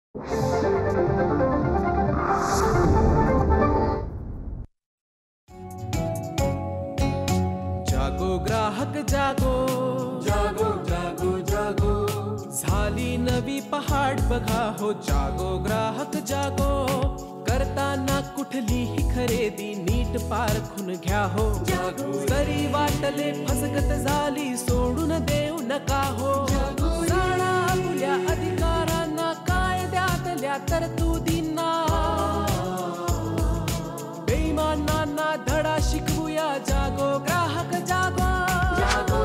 जागो ग्राहक जागो, जागो जागो जागो, झाली नवी पहाड बघा हो. जागो ग्राहक जागो, करताना कुठलीही खरेदी नीट पारखून घ्या हो. जरी वाटले फसगत झाली सोडून देऊ नका हो. जाणा आपल्या अधिकारांना, कायद्यातल्या तरतुदींना, बेईमानांना धडा शिकवूया. जागो ग्राहक जागो, जागो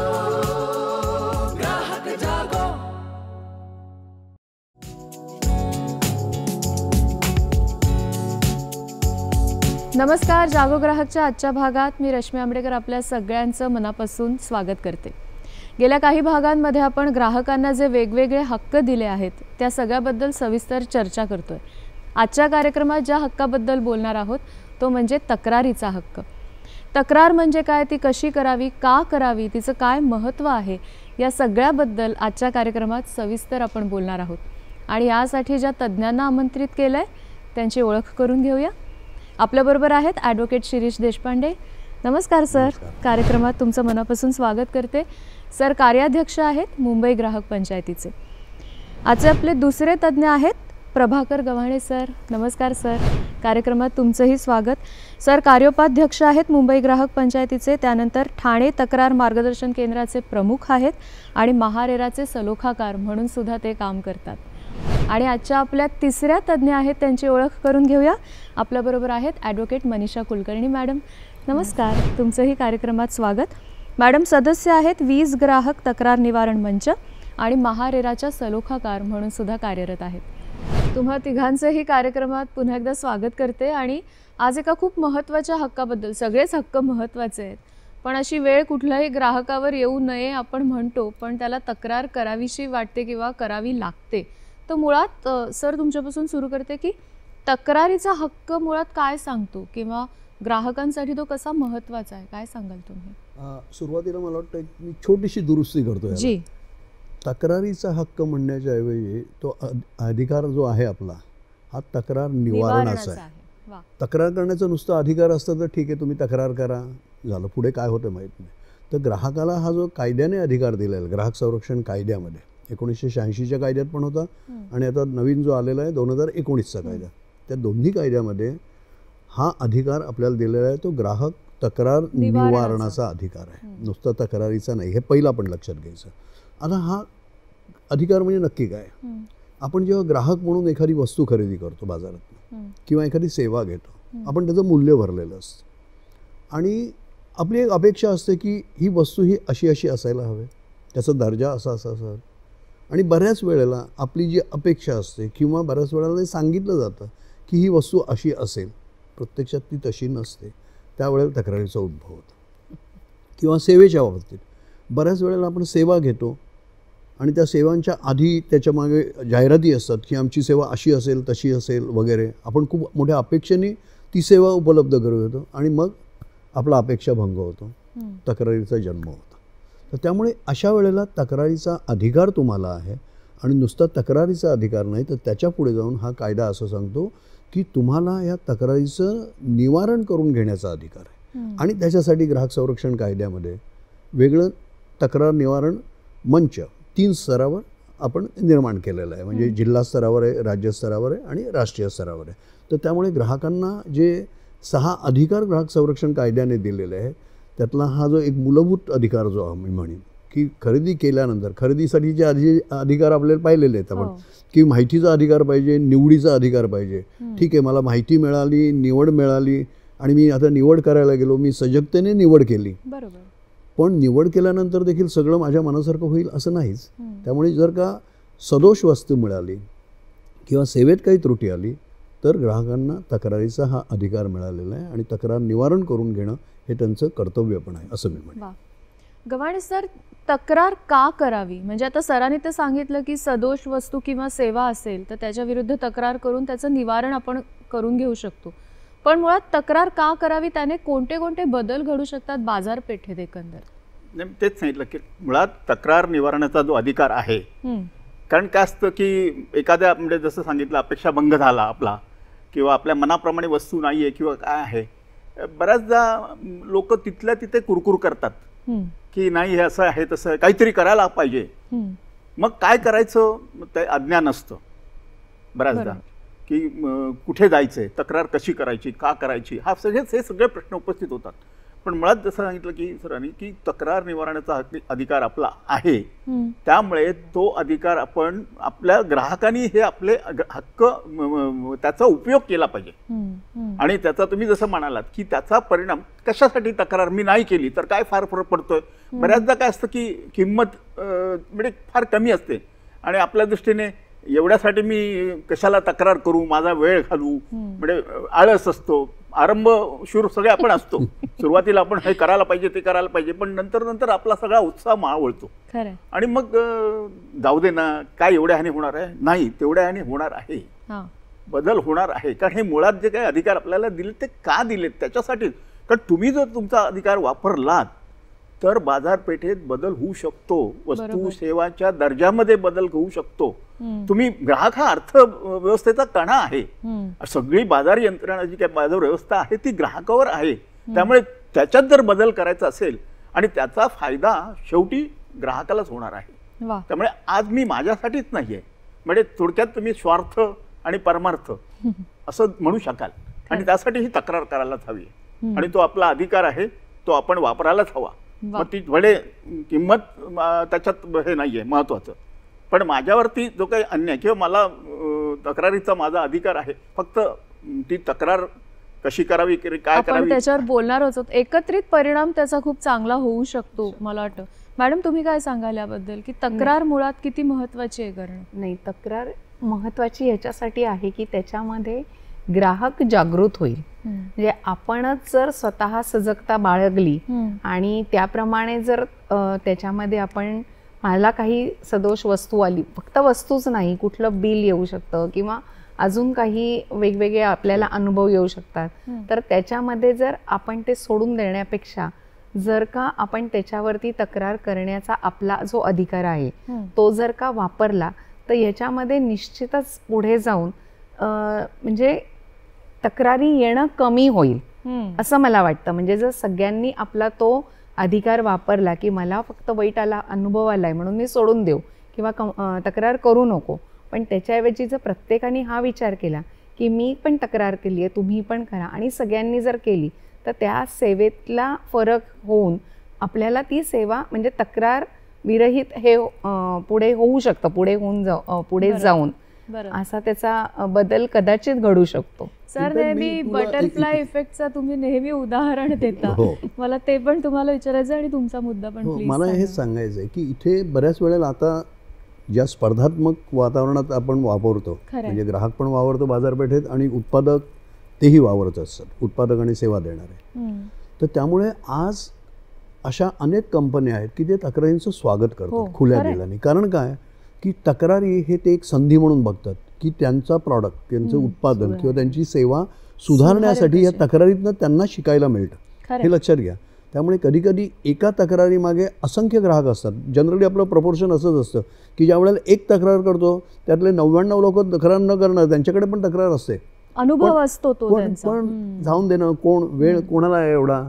ग्राहक जागो. नमस्कार. जागो ग्राहकच्या आजच्या भागात मी रश्मी आंबेडकर आपल्या सगळ्यांचं मनापासून स्वागत करते. गेल्या काही भागांमध्ये आपण ग्राहकांना जे वेगवेगळे हक्क दिले आहेत त्या सगळ्याबद्दल सविस्तर चर्चा करतोय. आजच्या कार्यक्रमात ज्या हक्काबद्दल बोलणार आहोत तो म्हणजे तक्रारीचा हक्क. तक्रार म्हणजे काय, ती कशी करावी, का करावी, तिचं काय महत्त्व आहे, या सगळ्याबद्दल आजच्या कार्यक्रमात सविस्तर आपण बोलणार आहोत. आणि यासाठी ज्या तज्ज्ञांना आमंत्रित केलं आहे त्यांची ओळख करून घेऊया. आपल्याबरोबर आहेत ॲडव्होकेट शिरीष देशपांडे. नमस्कार सर. कार्यक्रमात तुमचं मनापासून स्वागत करते. सर कार्याध्यक्ष आहेत मुंबई ग्राहक पंचायतीचे. आजचे आपले दुसरे तज्ज्ञ आहेत प्रभाकर गव्हाणे सर. नमस्कार सर. कार्यक्रमात तुमचंही स्वागत. सर कार्योपाध्यक्ष आहेत मुंबई ग्राहक पंचायतीचे, त्यानंतर ठाणे तक्रार मार्गदर्शन केंद्राचे प्रमुख आहेत आणि महारेराचे सलोखाकार म्हणून सुद्धा ते काम करतात. आणि आजच्या आपल्या तिसऱ्या तज्ज्ञ आहेत त्यांची ओळख करून घेऊया. आपल्याबरोबर आहेत ॲडव्होकेट मनीषा कुलकर्णी मॅडम. नमस्कार. तुमचंही कार्यक्रमात स्वागत. मॅडम सदस्य आहेत वीज ग्राहक तक्रार निवारण मंच आणि महारेराच्या सलोखाकार म्हणून सुद्धा कार्यरत आहेत. तुम्हा तिघांचंही कार्यक्रमात पुन्हा एकदा स्वागत करते. आणि आज एका खूप महत्त्वाच्या हक्काबद्दल, सगळेच हक्क महत्त्वाचे आहेत पण अशी वेळ कुठल्याही ग्राहकावर येऊ नये आपण म्हणतो, पण त्याला तक्रार करावीशी वाटते किंवा करावी लागते. तर मुळात सर तुमच्यापासून सुरू करते की तक्रारीचा हक्क मुळात काय सांगतो किंवा ग्राहकांसाठी तो कसा महत्त्वाचा आहे, काय सांगाल तुम्ही? सुरुवातीला मला वाटतं मी छोटीशी दुरुस्ती करतोय. जी. तक्रारीचा हक्क म्हणण्याच्या ऐवजी तो अधिकार जो आहे आपला हा तक्रार निवारणाचा आहे. तक्रार करण्याचा नुसतं अधिकार असतं तर ठीक आहे, तुम्ही तक्रार करा, झालं, पुढे काय होतं माहीत नाही. तर ग्राहकाला हा जो कायद्याने अधिकार दिला आहे ग्राहक संरक्षण कायद्यामध्ये 1986च्या कायद्यात पण होता आणि आता नवीन जो आलेला आहे 2019चा कायदा, त्या दोन्ही कायद्यामध्ये हा अधिकार आपल्याला दिलेला आहे. तो ग्राहक तक्रार निवारणाचा अधिकार आहे, नुसता तक्रारीचा नाही. हे पहिलं आपण लक्षात घ्यायचं. आता हा अधिकार म्हणजे नक्की काय? आपण जेव्हा ग्राहक म्हणून एखादी वस्तू खरेदी करतो बाजारात किंवा एखादी सेवा घेतो, आपण त्याचं मूल्य भरलेलं असतं आणि आपली एक अपेक्षा असते की ही वस्तू ही अशी अशी असायला हवी, त्याचा दर्जा असा असा असावा. आणि बऱ्याच वेळेला आपली जी अपेक्षा असते किंवा बऱ्याच वेळेला सांगितलं जातं की ही वस्तू अशी असेल, प्रत्यक्षात ती तशी नसते. त्यावेळेला तक्रारीचा उद्भव होतो. किंवा सेवेच्या बाबतीत बऱ्याच वेळेला आपण सेवा घेतो आणि त्या सेवांच्या आधी त्याच्यामागे जाहिराती असतात की आमची सेवा अशी असेल तशी असेल वगैरे. आपण खूप मोठ्या अपेक्षेने ती सेवा उपलब्ध करू येतो आणि मग आपला अपेक्षा भंग होतो, तक्रारीचा जन्म होतो. तर त्यामुळे अशा वेळेला तक्रारीचा अधिकार तुम्हाला आहे आणि नुसता तक्रारीचा अधिकार नाही तर त्याच्या पुढे जाऊन हा कायदा असं सांगतो की तुम्हाला या तक्रारीचं निवारण करून घेण्याचा अधिकार आहे. आणि त्याच्यासाठी ग्राहक संरक्षण कायद्यामध्ये वेगळं तक्रार निवारण मंच 3 स्तरावर आपण निर्माण केलेलं आहे. म्हणजे जिल्हा स्तरावर आहे, राज्य स्तरावर आहे आणि राष्ट्रीय स्तरावर आहे. तर त्यामुळे ग्राहकांना जे 6 अधिकार ग्राहक संरक्षण कायद्याने दिलेले आहे त्यातला हा जो एक मूलभूत अधिकार जो मी म्हणेन की खरेदी केल्यानंतर, खरेदीसाठीचे अधिकार आपल्याला पाहिलेले आहेत आपण की माहितीचा अधिकार पाहिजे, निवडीचा अधिकार पाहिजे. ठीक आहे, मला माहिती मिळाली, निवड मिळाली आणि मी आता निवड करायला गेलो, मी सजगतेने निवड केली, बरोबर. पण निवड केल्यानंतर देखील सगळं माझ्या मनासारखं होईल असं नाहीच. त्यामुळे जर का सदोष वस्तू मिळाली किंवा सेवेत काही त्रुटी आली तर ग्राहकांना तक्रारीचा हा अधिकार मिळालेला आहे आणि तक्रार निवारण करून घेणं हे त्यांचं कर्तव्य पण आहे असं मी म्हणेन. गव्हाणे सर, तक्रार का करावी? म्हणजे आता सरांनी तर सांगितलं की सदोष वस्तू किंवा सेवा असेल तर त्याच्या विरुद्ध तक्रार करून त्याचं निवारण आपण करून घेऊ शकतो, पण मुळात तक्रार का करावी, त्याने कोणते कोणते बदल घडू शकतात बाजारपेठेत एकंदर? तेच सांगितलं की मुळात तक्रार निवारणाचा जो अधिकार आहे कारण काय असतं की एखाद्या म्हणजे जसं सांगितलं अपेक्षाभंग झाला आपला किंवा आपल्या मनाप्रमाणे वस्तू नाही आहे किंवा काय आहे, बऱ्याचदा लोक तिथल्या तिथे कुरकुर करतात की नाही हे असं आहे तसं आहे, काहीतरी करायला पाहिजे. मग काय करायचं ते अज्ञान असतं बऱ्याचदा की कुठे जायचंय, तक्रार कशी करायची, का करायची, हे सगळे प्रश्न उपस्थित होतात. पण मुळात जसं सांगितलं की सरांनी की तक्रार निवारणाचा अधिकार आपला आहे, त्यामुळे तो अधिकार आपण आपल्या ग्राहकांनी हे आपले हक्क त्याचा उपयोग केला पाहिजे. आणि त्याचा तुम्ही जसं म्हणालात की त्याचा परिणाम कशासाठी, तक्रार मी नाही केली तर काय फार फरक पडतोय. बऱ्याचदा काय असतं की किंमत म्हणजे फार कमी असते आणि आपल्या दृष्टीने एवढ्यासाठी मी कशाला तक्रार करू, माझा वेळ घालू, म्हणजे आळस असतो, आरंभ शूर सगळे आपण असतो. सुरुवातीला आपण हे करायला पाहिजे ते करायला पाहिजे, पण नंतर आपला सगळा उत्साह मावळतो आणि मग जाऊ दे ना, काय एवढ्या ह्याने होणार आहे, नाही तेवढ्या ह्याने होणार आहे, बदल होणार आहे. कारण हे मुळात जे काही अधिकार आपल्याला दिले ते का दिलेत त्याच्यासाठीच. कारण तुम्ही जर तुमचा अधिकार वापरलात तर बाजारपेठेत बदल होऊ शकतो, वस्तू सेवाच्या दर्जामध्ये बदल होऊ शकतो. तुम्ही ग्राहक हा अर्थव्यवस्थेचा कणा आहे. सगळी बाजार यंत्रणा जी काही बाजार व्यवस्था आहे ती ग्राहकावर आहे. त्यामुळे त्याच्यात जर बदल करायचा असेल आणि त्याचा फायदा शेवटी ग्राहकालाच होणार आहे. त्यामुळे आज मी माझ्यासाठीच नाहीये, म्हणजे थोडक्यात तुम्ही स्वार्थ आणि परमार्थ असं म्हणू शकाल. आणि त्यासाठी ही तक्रार करायलाच हवी आणि तो आपला अधिकार आहे, तो आपण वापरायलाच हवा. मग ती भले किंमत त्याच्यात हे नाहीये महत्वाचं, पण माझ्यावरती जो काही अन्याय किंवा मला तक्रारीचा माझा अधिकार आहे, फक्त ती तक्रार कशी करावी, काय करावी त्याच्यावर बोलणार होतो. एकत्रित परिणाम त्याचा खूप चांगला होऊ शकतो मला वाटतं. मॅडम तुम्ही काय सांगाल याबद्दल की तक्रार मुळात किती महत्वाची आहे करणं? नाही, तक्रार महत्वाची याच्यासाठी आहे की त्याच्यामध्ये ग्राहक जागृत होईल. म्हणजे आपणच जर स्वतः सजगता बाळगली आणि त्याप्रमाणे जर त्याच्यामध्ये आपण, मला काही सदोष वस्तू आली, फक्त वस्तूच नाही, कुठलं बिल येऊ शकतं किंवा अजून काही वेगवेगळे आपल्याला अनुभव येऊ शकतात, तर त्याच्यामध्ये जर आपण ते सोडून देण्यापेक्षा जर का आपण त्याच्यावरती तक्रार करण्याचा आपला जो अधिकार आहे तो जर का वापरला तर याच्यामध्ये निश्चितच पुढे जाऊन म्हणजे तक्रारी येणं कमी होईल असं मला वाटतं. म्हणजे जर सगळ्यांनी आपला तो अधिकार वापरला की मला फक्त वाईट आला, अनुभव आलाय म्हणून मी सोडून देऊ किंवा तक्रार करू नको, पण त्याच्याऐवजी जर प्रत्येकाने हा विचार केला की मी पण तक्रार केली आहे, तुम्ही पण करा, आणि सगळ्यांनी जर केली तर त्या सेवेतला फरक होऊन आपल्याला ती सेवा म्हणजे तक्रार विरहित हे पुढे होऊ शकतं, पुढे जाऊन असा त्याचा बदल कदाचित घडू शकतो. सर, नेहमी बटरफ्लाय इफेक्टचा तुम्ही नेहमी उदाहरण देता, मला ते पण तुम्हाला विचारायचं आणि तुमचा मुद्दा पण प्लीज. मला हे सांगायचं आहे की इथे बऱ्याच वेळेला आता ज्या स्पर्धात्मक वातावरणात आपण वापरतो, म्हणजे ग्राहक पण वावरतो बाजारपेठेत आणि उत्पादक तेही वावरत असतात, उत्पादक आणि सेवा देणारे. तर त्यामुळे आज अशा अनेक कंपन्या आहेत की ते तक्रारींचं स्वागत करतात खुल्या दिलाने. कारण काय की तक्रारी हे ते एक संधी म्हणून बघतात की त्यांचा प्रॉडक्ट, त्यांचं उत्पादन किंवा त्यांची सेवा सुधारण्यासाठी या तक्रारीतनं त्यांना शिकायला मिळतं, हे लक्षात घ्या. त्यामुळे कधी कधी एका तक्रारीमागे असंख्य ग्राहक असतात. जनरली आपलं प्रपोर्शन असंच असतं की ज्या वेळेला एक तक्रार करतो त्यातले 99 लोक तक्रार न करणार, त्यांच्याकडे पण तक्रार असते, अनुभव असतो तो त्यांचा, पण जाऊन देणं, कोण वेळ कोणाला आहे एवढा,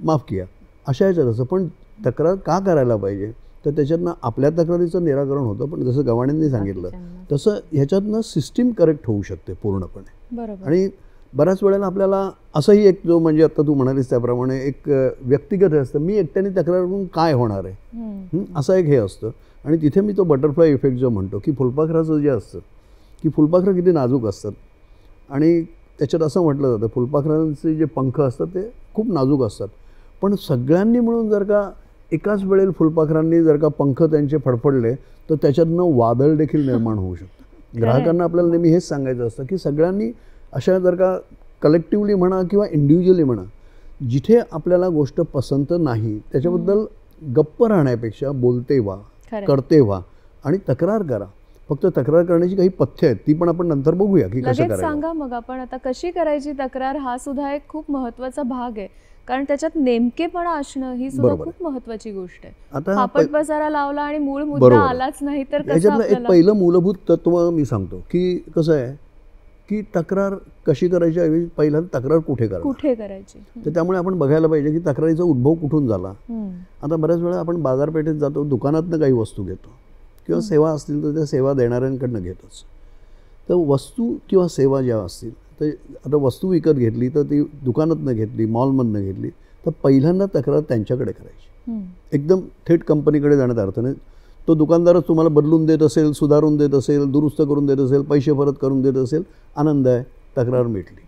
माफ किया, अशा ह्याच्यात असं. पण तक्रार का करायला पाहिजे तर त्याच्यातनं आपल्या तक्रारीचं निराकरण होतं, पण जसं गवाणींनी सांगितलं तसं ह्याच्यातनं सिस्टीम करेक्ट होऊ शकते पूर्णपणे. आणि बऱ्याच वेळेला आपल्याला असंही एक जो म्हणजे आता तू म्हणालीस त्याप्रमाणे एक व्यक्तिगत हे असतं, मी एकट्याने तक्रार करून काय होणार आहे, असं एक हे असतं. आणि तिथे मी तो बटरफ्लाय इफेक्ट जो म्हणतो की फुलपाखराचं जे असतं की फुलपाखरं किती नाजूक असतात आणि त्याच्यात असं म्हटलं जातं फुलपाखरांचे जे पंख असतात ते खूप नाजूक असतात, पण सगळ्यांनी मिळून जर का एकाच वेळेला फुलपाखरांनी जर का पंख त्यांचे फडफडले तर त्याच्यातनं वादळ देखील निर्माण होऊ शकतं. ग्राहकांना आपल्याला नेहमी हेच सांगायचं असतं की सगळ्यांनी अशा जर का कलेक्टिव्हली म्हणा किंवा इंडिव्हिज्युअली म्हणा, जिथे आपल्याला गोष्ट पसंत नाही त्याच्याबद्दल गप्प राहण्यापेक्षा बोलते व्हा, करते व्हा आणि तक्रार करा. फक्त तक्रार करण्याची काही पथ्य आहेत, ती पण आपण नंतर बघूया की कसं करायचं. सांगा मग आपण आता कशी करायची तक्रार, हा सुद्धा एक खूप महत्त्वाचा भाग आहे. कारण त्याच्यात नेमकेपणा असणं ही सुद्धा बरोबर खूप महत्वाची गोष्ट आहे. आता फापट पसारा लावला आणि मूळ मुद्दा बरोबर आहे. आलाच नाही तर कसं याच्यातलं एक आपल्याला पहिलं मूलभूत तत्व मी सांगतो की कसं आहे की तक्रार कशी करायची ऐवजी पहिल्यांदा तक्रार कुठे करायची. कुठे करायची. तर त्यामुळे आपण बघायला पाहिजे की तक्रारीचा उद्भव कुठून झाला. आता बऱ्याच वेळा आपण बाजारपेठेत जातो, दुकानातनं काही वस्तू घेतो किंवा सेवा असतील तर त्या सेवा देणाऱ्यांकडनं घेतोच. तर वस्तू किंवा सेवा ज्या असतील तर आता वस्तू विकत घेतली तर ती दुकानातनं घेतली, मॉलमधनं घेतली तर पहिल्यांदा तक्रार त्यांच्याकडे करायची. एकदम थेट कंपनीकडे जाण्यात अर्थ नाही. तो दुकानदारच तुम्हाला बदलून देत असेल, सुधारून देत असेल, दुरुस्त करून देत असेल, पैसे परत करून देत असेल, आनंद आहे, तक्रार मिटली.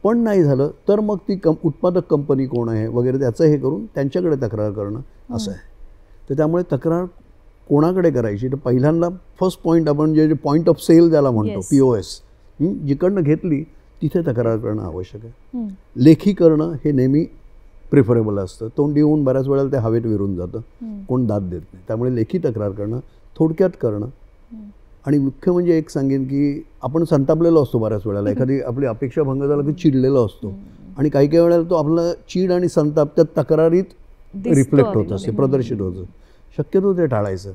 पण नाही झालं तर मग ती उत्पादक कंपनी कोण आहे वगैरे त्याचं हे करून त्यांच्याकडे तक्रार करणं असं आहे. तर त्यामुळे तक्रार कोणाकडे करायची तर पहिल्यांदा फर्स्ट पॉईंट आपण जे पॉईंट ऑफ सेल ज्याला म्हणतो POS जिकडनं घेतली तिथे तक्रार करणं आवश्यक आहे. लेखी करणं हे नेहमी प्रिफरेबल असतं. तोंडी होऊन बऱ्याच वेळेला ते हवेत विरून जातं, कोण दाद देत नाही. त्यामुळे लेखी तक्रार करणं, थोडक्यात करणं. आणि मुख्य म्हणजे एक सांगेन की आपण संतापलेलो असतो बऱ्याच वेळेला, एखादी आपली अपेक्षा भंग झाला की चिडलेलो असतो आणि काही काही वेळेला तो आपला चीड आणि संताप त्या तक्रारीत रिफ्लेक्ट होत असते, प्रदर्शित होतं. शक्यतो ते टाळायचं.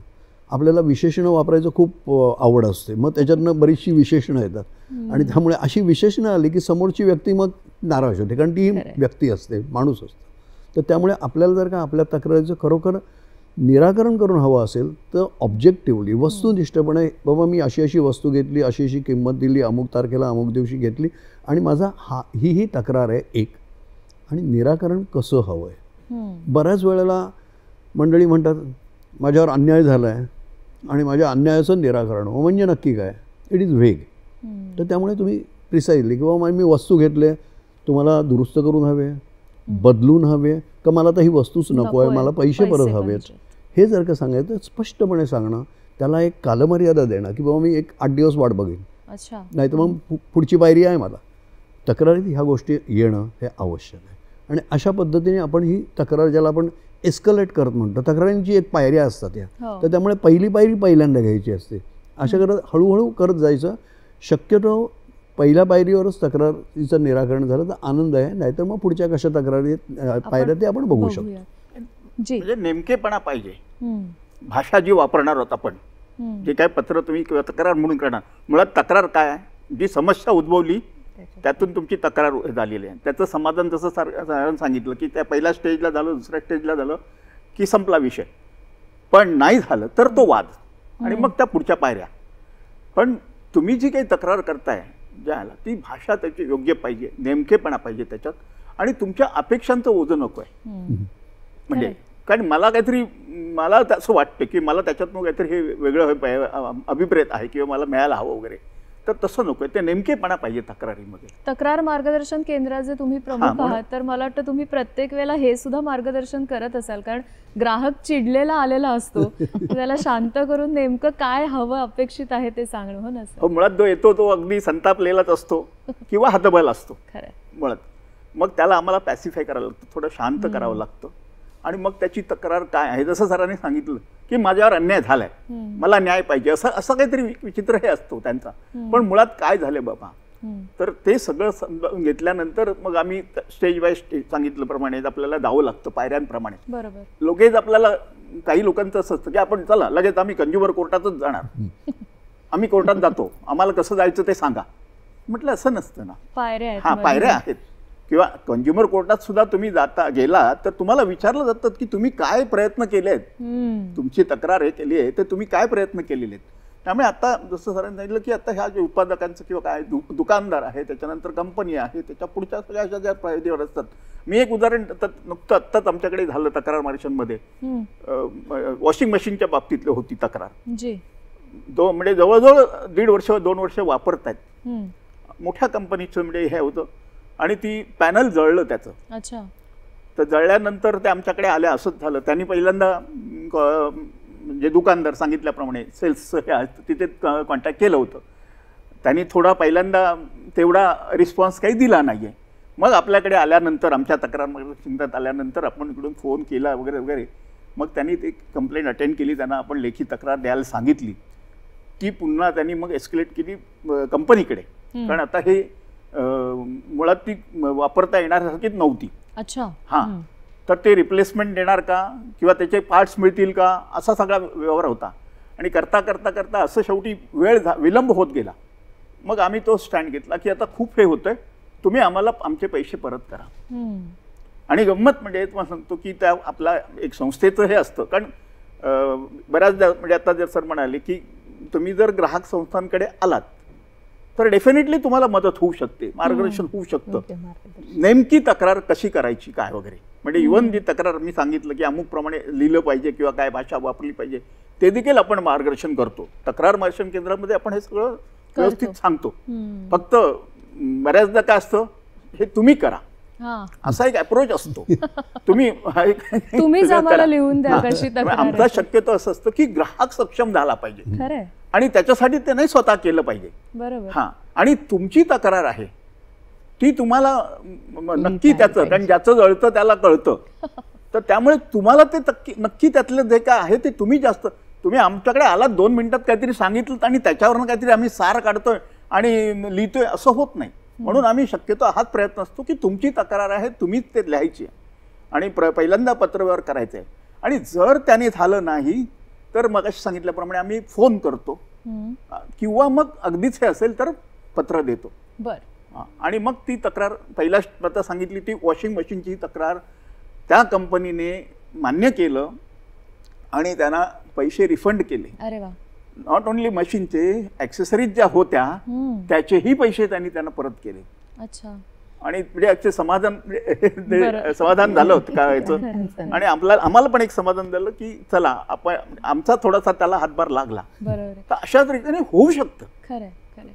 आपल्याला विशेषणं वापरायचं खूप आवड असते, मग त्याच्यातनं बरीचशी विशेषणं येतात आणि त्यामुळे अशी विशेषणं आली की समोरची व्यक्ती मग नाराज होते, कारण ती व्यक्ती असते, माणूस असतो. तर त्यामुळे आपल्याला जर का आपल्या तक्रारीचं खरोखर निराकरण करून हवं असेल तर ऑब्जेक्टिव्हली वस्तुनिष्ठपणे बाबा मी अशी अशी वस्तू घेतली, अशी अशी किंमत दिली, अमुक तारखेला अमुक दिवशी घेतली आणि माझा ही तक्रार आहे एक, आणि निराकरण कसं हवं आहे. बऱ्याच वेळेला मंडळी म्हणतात माझ्यावर अन्याय झाला आहे आणि माझ्या अन्यायाचं निराकरण म्हणजे नक्की काय, इट इज व्हेग. तर त्यामुळे तुम्ही प्रिसाइजली किंवा मी वस्तू घेतले, तुम्हाला दुरुस्त करून हवे, बदलून हवे का मला तर ही वस्तूच नको आहे, मला पैसे परत हवेत, हे जर का सांगायचं तर स्पष्टपणे सांगणं, त्याला एक कालमर्यादा देणं की बाबा मी एक 8 दिवस वाट बघेन, नाही तर मग पुढची पायरी आहे मला. तक्रारीत ह्या गोष्टी येणं हे आवश्यक आहे. आणि अशा पद्धतीने आपण ही तक्रार ज्याला आपण एस्कलेट करत म्हणतो, तक्रारींची एक पायऱ्या असतात या, तर त्यामुळे पहिली पायरी पहिल्यांदा घ्यायची असते. अशा करत हळूहळू करत जायचं. शक्यतो पहिल्या पायरीवरच तक्रारीचं निराकरण झालं तर आनंद आहे, नाहीतर मग पुढच्या कशा तक्रारी पायऱ्या ते आपण बघू शकतो. म्हणजे नेमकेपणा पाहिजे. भाषा जी वापरणार आहोत आपण, जे काय पत्र तुम्ही किंवा तक्रार म्हणून करणार, मुळात तक्रार काय आहे, जी समस्या उद्भवली त्यातून तुमची तक्रार झालेली आहे, त्याचं समाधान जसं सरांनी सांगितलं की त्या पहिल्या स्टेजला झालं, दुसऱ्या स्टेजला झालं की संपला विषय. पण नाही झालं तर तो वाद आणि मग त्या पुढच्या पायऱ्या. पण तुम्ही जी काही तक्रार करताय ज्याला, ती भाषा त्याची योग्य पाहिजे, नेमकेपणा पाहिजे त्याच्यात, आणि तुमच्या अपेक्षांचं ओझं नको आहे. म्हणजे कारण मला असं वाटतं की मला त्याच्यातनं काहीतरी हे वेगळं अभिप्रेत आहे किंवा मला मिळायला हवं वगैरे, तर तसं नको आहे. ते नेमकेपणा पाहिजे तक्रारीमध्ये. तक्रार मार्गदर्शन केंद्राचे तुम्ही प्रमुख आहात, तर मला वाटतं तुम्ही प्रत्येक वेळेला हे सुद्धा मार्गदर्शन करत असाल, कारण ग्राहक चिडलेला आलेला असतो, त्याला शांत करून नेमकं काय हवं अपेक्षित आहे ते सांगणं. हो ना सर? मुळात जो येतो तो अगदी संतापलेलाच असतो किंवा हतबल असतो मुळात. मग त्याला आम्हाला पॅसिफाय करावं लागतं, थोडं शांत करावं लागतं आणि मग त्याची तक्रार काय आहे, जसं सरांनी सांगितलं की माझ्यावर अन्याय झालाय, मला न्याय पाहिजे, असं काहीतरी विचित्र हे असतो त्यांचा. पण मुळात काय झालं बाबा, तर ते सगळं समजावून घेतल्यानंतर मग आम्ही स्टेज बाय स्टेज सांगितल्याप्रमाणे आपल्याला जावं लागतं पायऱ्यांप्रमाणे. बरोबर. लगेच आपल्याला काही लोकांचं असं असतं की आपण चला लगेच आम्ही कंझ्युमर कोर्टातच जाणार, आम्ही कोर्टात जातो, आम्हाला कसं जायचं ते सांगा. म्हटलं असं नसतं ना, पायऱ्या पायऱ्या आहेत. किंवा कंझ्युमर कोर्टात सुद्धा तुम्ही गेला तर तुम्हाला विचारलं जातं की तुम्ही काय प्रयत्न केले आहेत, तुमची तक्रार हे केली आहे तर तुम्ही काय प्रयत्न केलेले आहेत. त्यामुळे आता जसं सरांनी सांगितलं की आता ह्या जे उत्पादकांचं किंवा काय दुकानदार आहे, त्याच्यानंतर कंपनी आहे, त्याच्या पुढच्या सगळ्या अशा ज्या पायरीवर असतात. मी एक उदाहरण नुकतं आत्ताच आमच्याकडे झालं तक्रार मार्गदर्शनमध्ये, वॉशिंग मशीनच्या बाबतीतली होती तक्रार. म्हणजे जवळजवळ 1.5 वर्ष 2 वर्ष वापरतायत, मोठ्या कंपनीचं म्हणजे हे होतं, आणि ती पॅनल जळलं त्याचं. अच्छा. तर जळल्यानंतर ते आमच्याकडे आल्या. असंच झालं, त्यांनी पहिल्यांदा म्हणजे दुकानदार सांगितल्याप्रमाणे सेल्स तिथे कॉन्टॅक्ट केलं होतं. त्यांनी थोडा पहिल्यांदा तेवढा रिस्पॉन्स काही दिला नाही आहे. मग आपल्याकडे आल्यानंतर, आमच्या तक्रार चिंतात आल्यानंतर आपण इकडून फोन केला वगैरे वगैरे, मग त्यांनी ती कंप्लेंट अटेंड केली, त्यांना आपण लेखी तक्रार द्यायला सांगितली. ती पुन्हा त्यांनी मग एस्केलेट केली कंपनीकडे, कारण आता हे मुळात ती वापरता येण्यासारखीच नव्हती. अच्छा. हां, तर ते रिप्लेसमेंट देणार का किंवा त्याचे पार्ट्स मिळतील का, असा सगळा व्यवहार होता. आणि करता करता करता असं शेवटी विलंब होत गेला. मग आम्ही तो स्टँड घेतला की आता खूप हे होतंय, तुम्ही आम्हाला आमचे पैसे परत करा. आणि गंमत म्हणजे तुम्हाला सांगतो की त्या आपला एक संस्थेचं हे असतं, कारण बऱ्याचदा म्हणजे आता जर सर म्हणाले की तुम्ही जर ग्राहक संस्थांकडे आलात तर डेफिनेटली तुम्हाला मदत होऊ शकते, मार्गदर्शन होऊ शकतं. नेमकी तक्रार कशी करायची काय वगैरे, म्हणजे इव्हन जी तक्रार मी सांगितलं की अमुक प्रमाणे लिहिलं पाहिजे किंवा काय भाषा वापरली पाहिजे ते देखील आपण मार्गदर्शन करतो. तक्रार मार्गदर्शन केंद्रामध्ये आपण हे सगळं व्यवस्थित सांगतो. फक्त बऱ्याचदा काय असतं, हे तुम्ही करा असा एक अप्रोच असतो. तुम्हीच आम्हाला लिहून द्या कशी तक्रार. आमचा शक्यतो असं असतं की ग्राहक सक्षम झाला पाहिजे आणि त्याच्यासाठी त्याने स्वतः केलं पाहिजे. बरोबर. हां, आणि तुमची तक्रार आहे ती तुम्हाला नक्की त्याचं, कारण ज्याचं जळतं त्याला कळतं, तर त्यामुळे तुम्हाला ते नक्की त्यातलं जे काय आहे ते तुम्ही आमच्याकडे आलात 2 मिनिटात काहीतरी सांगितलं आणि त्याच्यावरनं काहीतरी आम्ही सार काढतोय आणि लिहितोय असं होत नाही. म्हणून आम्ही शक्यतो हाच प्रयत्न असतो की तुमची तक्रार आहे तुम्हीच ते लिहायची आणि पहिल्यांदा पत्रव्यवहार करायचा आहे. आणि जर त्याने झालं नाही तर मगाशी सांगितल्याप्रमाणे आम्ही फोन करतो किंवा मग अगदीच हे असेल तर पत्र देतो. बरं. आणि मग ती तक्रार पहिल्या आता सांगितली ती वॉशिंग मशीनची तक्रार त्या कंपनीने मान्य केलं आणि त्यांना पैसे रिफंड केले. अरे वा. नॉट ओनली मशीनचे, ॲक्सेसरीज ज्या होत्या त्याचेही पैसे त्यांनी त्यांना परत केले. अच्छा. आणि म्हणजे समाधान झालं होतं काय व्हायचं. आणि आम्हाला पण एक समाधान झालं की चला आपण आमचा थोडासा त्याला हातभार लागला. बरोबर. तर अशाच रीतीने होऊ शकतं. खरंय खरंय.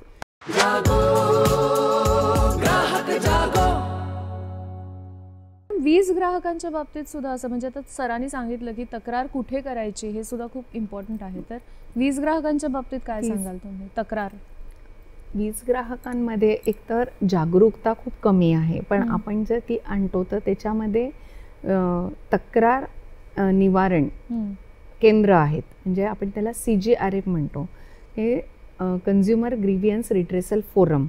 वीज ग्राहकांच्या बाबतीत सुद्धा असं, म्हणजे आता सरांनी सांगितलं की तक्रार कुठे करायची हे सुद्धा खूप इम्पॉर्टंट आहे. तर वीज ग्राहकांच्या बाबतीत काय सांगाल तुम्ही? तक्रार वीज ग्राहकांमध्ये एकतर जागरूकता खूप कमी आहे, पण आपण जर ती आणतो तर त्याच्यामध्ये तक्रार निवारण केंद्र आहेत, म्हणजे आपण त्याला CGRF म्हणतो. हे कन्झ्युमर ग्रीव्हियन्स रिट्रेसल फोरम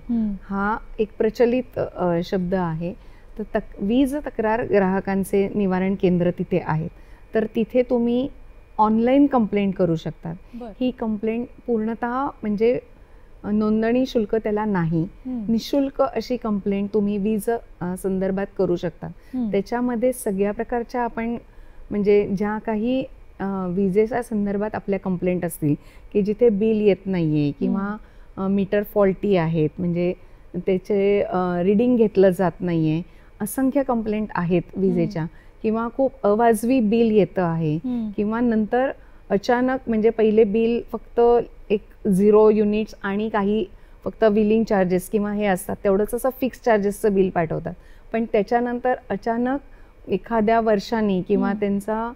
हा एक प्रचलित शब्द आहे. तर वीज तक्रार ग्राहकांचे निवारण केंद्र तिथे आहेत. तर तिथे तुम्ही ऑनलाईन कंप्लेंट करू शकतात. ही कंप्लेंट पूर्णतः म्हणजे नोंदणी शुल्क त्याला नाही, निशुल्क अशी कंप्लेंट तुम्ही वीज संदर्भात करू शकता. त्याच्यामध्ये सगळ्या प्रकारच्या आपण म्हणजे ज्या काही विजेच्या संदर्भात आपल्या कंप्लेंट असतील की जिथे बिल येत नाहीये किंवा मीटर फॉल्टी आहेत, म्हणजे त्याचे रीडिंग घेतलं जात नाहीये, असंख्य कंप्लेंट आहेत विजेच्या, किंवा खूप अवाजवी बिल येतं आहे, किंवा नंतर अचानक म्हणजे पहिले बिल फक्त 0 युनिट्स आणि काही फक्त बिलिंग चार्जेस किंवा हे असतात तेवढंच असं फिक्स चार्जेसचं बिल पाठवतात. पण त्याच्यानंतर अचानक एखाद्या वर्षांनी किंवा त्यांचा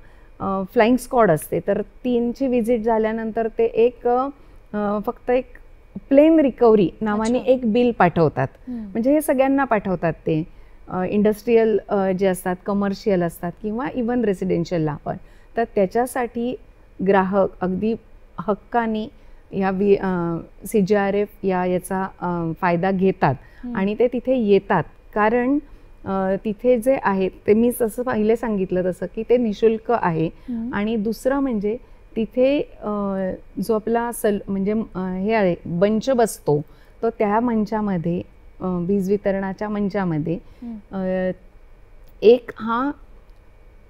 फ्लाइंग स्क्वॉड असते तर 3ची व्हिजिट झाल्यानंतर ते फक्त एक प्लेन रिकव्हरी नावाने एक बिल पाठवतात. म्हणजे हे सगळ्यांना पाठवतात, ते इंडस्ट्रीयल जे असतात, कमर्शियल असतात किंवा इवन रेसिडेन्शियलला पण. तर त्याच्यासाठी ग्राहक अगदी हक्काने या CGRF याचा फायदा घेतात आणि ते तिथे येतात. कारण तिथे जे आहे ते मी जसं पहिले सांगितलं तसं की ते निशुल्क आहे. आणि दुसरं म्हणजे तिथे जो आपला म्हणजे हे आहे मंच बसतो, तो त्या मंचामध्ये वीज वितरणाच्या मंचामध्ये एक हा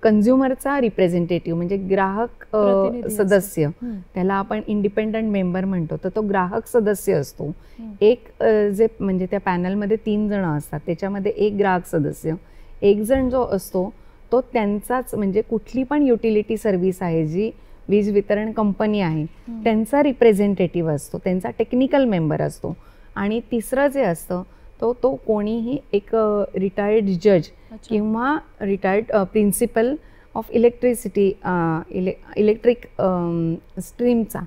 कन्झ्युमरचा रिप्रेझेंटेटिव्ह म्हणजे ग्राहक सदस्य, त्याला आपण इंडिपेंडंट मेंबर म्हणतो, तर तो ग्राहक सदस्य असतो. एक जे म्हणजे त्या पॅनलमध्ये 3 जण असतात, त्याच्यामध्ये एक ग्राहक सदस्य, एक जण जो असतो तो त्यांचाच म्हणजे कुठली पण युटिलिटी सर्व्हिस आहे जी वीज वितरण कंपनी आहे त्यांचा रिप्रेझेंटेटिव्ह असतो, त्यांचा टेक्निकल मेंबर असतो. आणि तिसरं जे असतं तो कोणीही एक रिटायर्ड जज किंवा retired principal of electricity electric स्ट्रीमचा,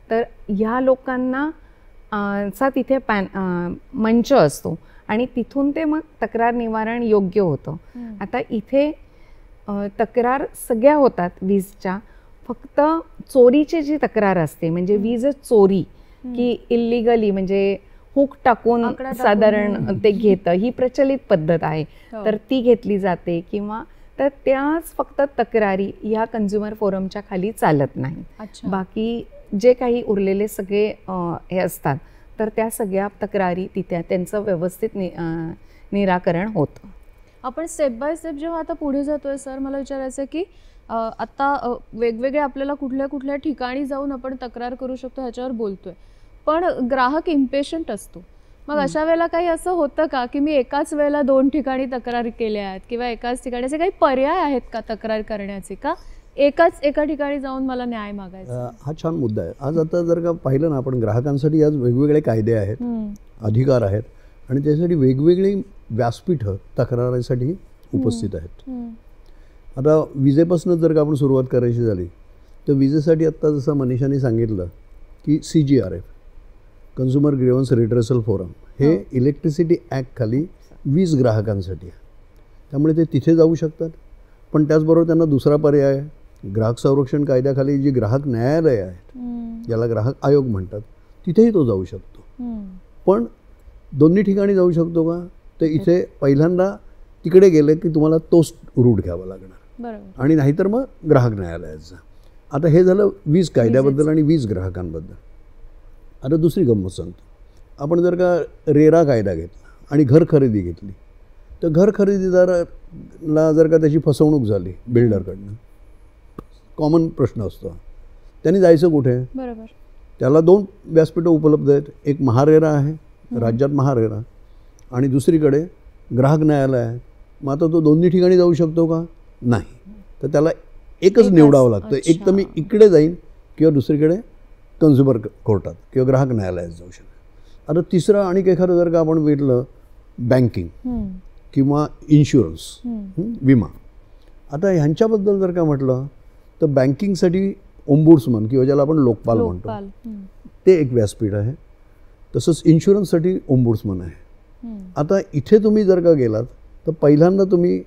तर ह्या लोकांना चा तिथे मंच असतो आणि तिथून ते मग तक्रार निवारण योग्य होतं. आता इथे तक्रार सगळ्या होतात वीजच्या, फक्त चोरीची जी तक्रार असते म्हणजे वीज चोरी की इल्लिगली म्हणजे हुक टाकून आकडा टाकून. साधारण ते घेतं, ही प्रचलित पद्धत आहे. हो. तर ती घेतली जाते किंवा तर त्याच फक्त तक्रारी ह्या कंझ्युमर फोरमच्या खाली चालत नाही. अच्छा. बाकी जे काही उरलेले सगळे हे असतात तर त्या सगळ्या तक्रारी तिथे त्यांचं व्यवस्थित निराकरण होतं. आपण स्टेप बाय स्टेप जेव्हा आता पुढे जातोय सर, मला विचारायचं आहे की आता वेगवेगळे आपल्याला कुठल्या कुठल्या ठिकाणी जाऊन आपण तक्रार करू शकतो ह्याच्यावर बोलतोय, पण ग्राहक इम्पेशंट असतो. मग अशा वेळेला काही असं होतं का की मी एकाच वेळेला 2 ठिकाणी तक्रार केल्या आहेत किंवा एकाच ठिकाणी असे काही पर्याय आहेत का तक्रार करण्याचे, का एका ठिकाणी जाऊन मला न्याय मागायचा? हा छान मुद्दा आहे. आज आता जर का पाहिलं ना आपण, ग्राहकांसाठी आज वेगवेगळे कायदे आहेत, अधिकार आहेत आणि त्यासाठी वेगवेगळी व्यासपीठं तक्रारीसाठी उपस्थित आहेत. आता विजेपासून जर का आपण सुरुवात करायची झाली तर विजेसाठी आत्ता जसं मनीषाने सांगितलं की CGRF, consumer grievance redressal forum, हे इलेक्ट्रिसिटी ॲक्ट खाली वीज ग्राहकांसाठी आहे. त्यामुळे ते तिथे जाऊ शकतात. पण त्याचबरोबर त्यांना दुसरा पर्याय, ग्राहक संरक्षण कायद्याखाली जी ग्राहक न्यायालय आहेत, ज्याला ग्राहक आयोग म्हणतात, तिथेही तो जाऊ शकतो. पण दोन्ही ठिकाणी जाऊ शकतो का? तर इथे पहिल्यांदा तिकडे गेले की तुम्हाला तोच रूट घ्यावा लागणार, आणि नाहीतर मग ग्राहक न्यायालयात जा. आता हे झालं वीज कायद्याबद्दल आणि वीज ग्राहकांबद्दल. आता दुसरी गंमत सांगतो. आपण जर का रेरा कायदा घेतला आणि घर खरेदी घेतली तर घर खरेदीदाराला जर का त्याची फसवणूक झाली बिल्डरकडनं, कॉमन प्रश्न असतो, त्यांनी जायचं कुठे? बरोबर. त्याला 2 व्यासपीठं उपलब्ध आहेत. एक महारेरा आहे, राज्यात महारेरा, आणि दुसरीकडे ग्राहक न्यायालय आहे. मग आता तो दोन्ही ठिकाणी जाऊ शकतो का? नाही. तर त्याला एकच निवडावं लागतं. एक तर मी इकडे जाईन किंवा दुसरीकडे कन्झ्युमर कोर्टात किंवा ग्राहक न्यायालयात जाऊ शकतो. आता तिसरं आणि एखादं जर का आपण भेटलं, बँकिंग किंवा इन्शुरन्स, विमा. आता ह्यांच्याबद्दल जर का म्हटलं तर बँकिंगसाठी ओम्बुड्समन किंवा ज्याला आपण लोकपाल म्हणतो, ते एक व्यासपीठ आहे. तसंच इन्शुरन्ससाठी ओम्बुड्समन आहे. आता इथे तुम्ही जर का गेलात तर पहिल्यांदा तुम्ही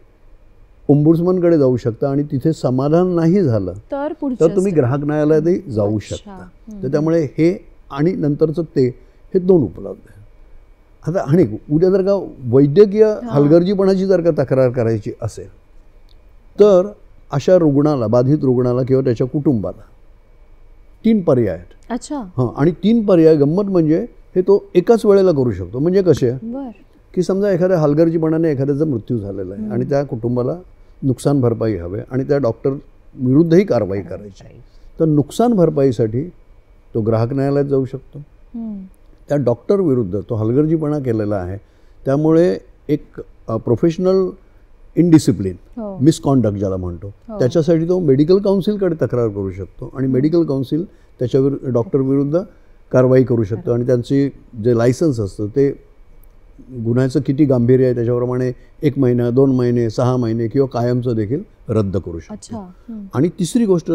ओम्बुड्समनकडे जाऊ शकता आणि तिथे समाधान नाही झालं तर तुम्ही ग्राहक न्यायालयातही जाऊ शकता. तर त्यामुळे हे आणि नंतरचं ते, हे 2 उपलब्ध आहे. आता आणि उद्या जर का वैद्यकीय हलगर्जीपणाची जर का तक्रार करायची असेल तर अशा रुग्णाला, बाधित रुग्णाला किंवा त्याच्या कुटुंबाला 3 पर्याय आहेत. अच्छा. आणि 3 पर्याय गंमत म्हणजे हे तो एकाच वेळेला करू शकतो. म्हणजे कसे की समजा एखाद्या हलगर्जीपणाने एखाद्याचा मृत्यू झालेला आहे आणि त्या कुटुंबाला नुकसान भरपाई हवे आणि त्या डॉक्टर विरुद्धही कारवाई करायची, तर नुकसान भरपाईसाठी तो ग्राहक न्यायालयात जाऊ शकतो. त्या डॉक्टर विरुद्ध तो हलगर्जीपणा केलेला आहे, त्यामुळे एक प्रोफेशनल इनडिसिप्लिन, मिसकॉन्डक्ट ज्याला म्हणतो, त्याच्यासाठी तो मेडिकल काउन्सिलकडे तक्रार करू शकतो आणि मेडिकल काउन्सिल त्याच्या डॉक्टर विरुद्ध कारवाई करू शकतो आणि त्यांची जे लायसन्स असतं ते गुन्ह्याचं किती गांभीर्य आहे त्याच्याप्रमाणे 1 महिना, 2 महिने, 6 महिने किंवा कायमचं देखील रद्द करू शकतो. आणि तिसरी गोष्ट,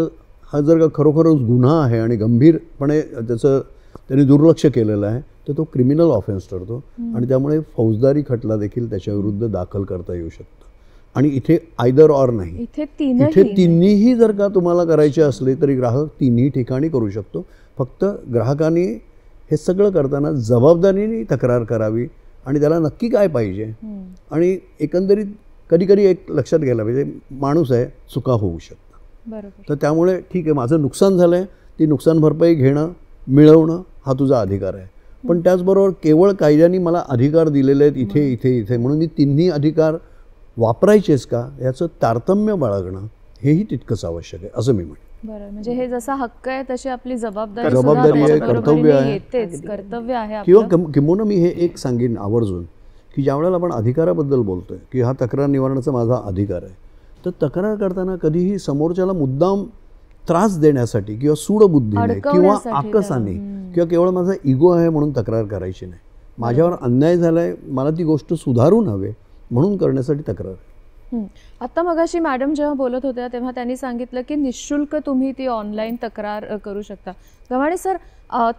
हा जर का खरोखरच गुन्हा आहे आणि गंभीरपणे त्यांनी दुर्लक्ष केलेलं आहे तर तो क्रिमिनल ऑफेन्स ठरतो आणि त्यामुळे फौजदारी खटला देखील त्याच्याविरुद्ध दाखल करता येऊ शकतो. आणि इथे आयदर ऑर नाही, इथे तिन्हीही जर का तुम्हाला करायचे असले तरी ग्राहक 3ही ठिकाणी करू शकतो. फक्त ग्राहकाने हे सगळं करताना जबाबदारीने तक्रार करावी आणि त्याला नक्की काय पाहिजे. आणि एकंदरीत कधी एक लक्षात घ्यायला पाहिजे, माणूस आहे, चुका होऊ शकतात. तर त्यामुळे ठीक आहे, माझं नुकसान झालं आहे, ती नुकसान भरपाई घेणं, मिळवणं हा तुझा अधिकार आहे. पण त्याचबरोबर केवळ कायद्याने मला अधिकार दिलेले आहेत इथे इथे इथे म्हणून मी 3ही अधिकार वापरायचेच का, याचं तारतम्य बाळगणं हेही तितकंच आवश्यक आहे असं मी म्हणेन. बरं, म्हणजे हे जसा हक्क आहे तशी आपली जबाबदारी आहे, कर्तव्य आहे, कर्तव्य आहे. किंवा किंबहुना मी हे एक सांगेन आवर्जून की ज्यावेळेला आपण अधिकाराबद्दल बोलतोय की हा तक्रार निवारणाचा माझा अधिकार आहे, तर तक्रार करताना कधीही समोरच्याला मुद्दाम त्रास देण्यासाठी किंवा सूडबुद्धीने किंवा आकसाने किंवा केवळ माझा इगो आहे म्हणून तक्रार करायची नाही. माझ्यावर अन्याय झालाय, मला ती गोष्ट सुधारून हवे म्हणून करण्यासाठी तक्रार. आता मगाशी मॅडम जेव्हा बोलत होत्या तेव्हा त्यांनी सांगितलं की निशुल्क तुम्ही ती ऑनलाईन तक्रार करू शकता. गव्हाणे सर,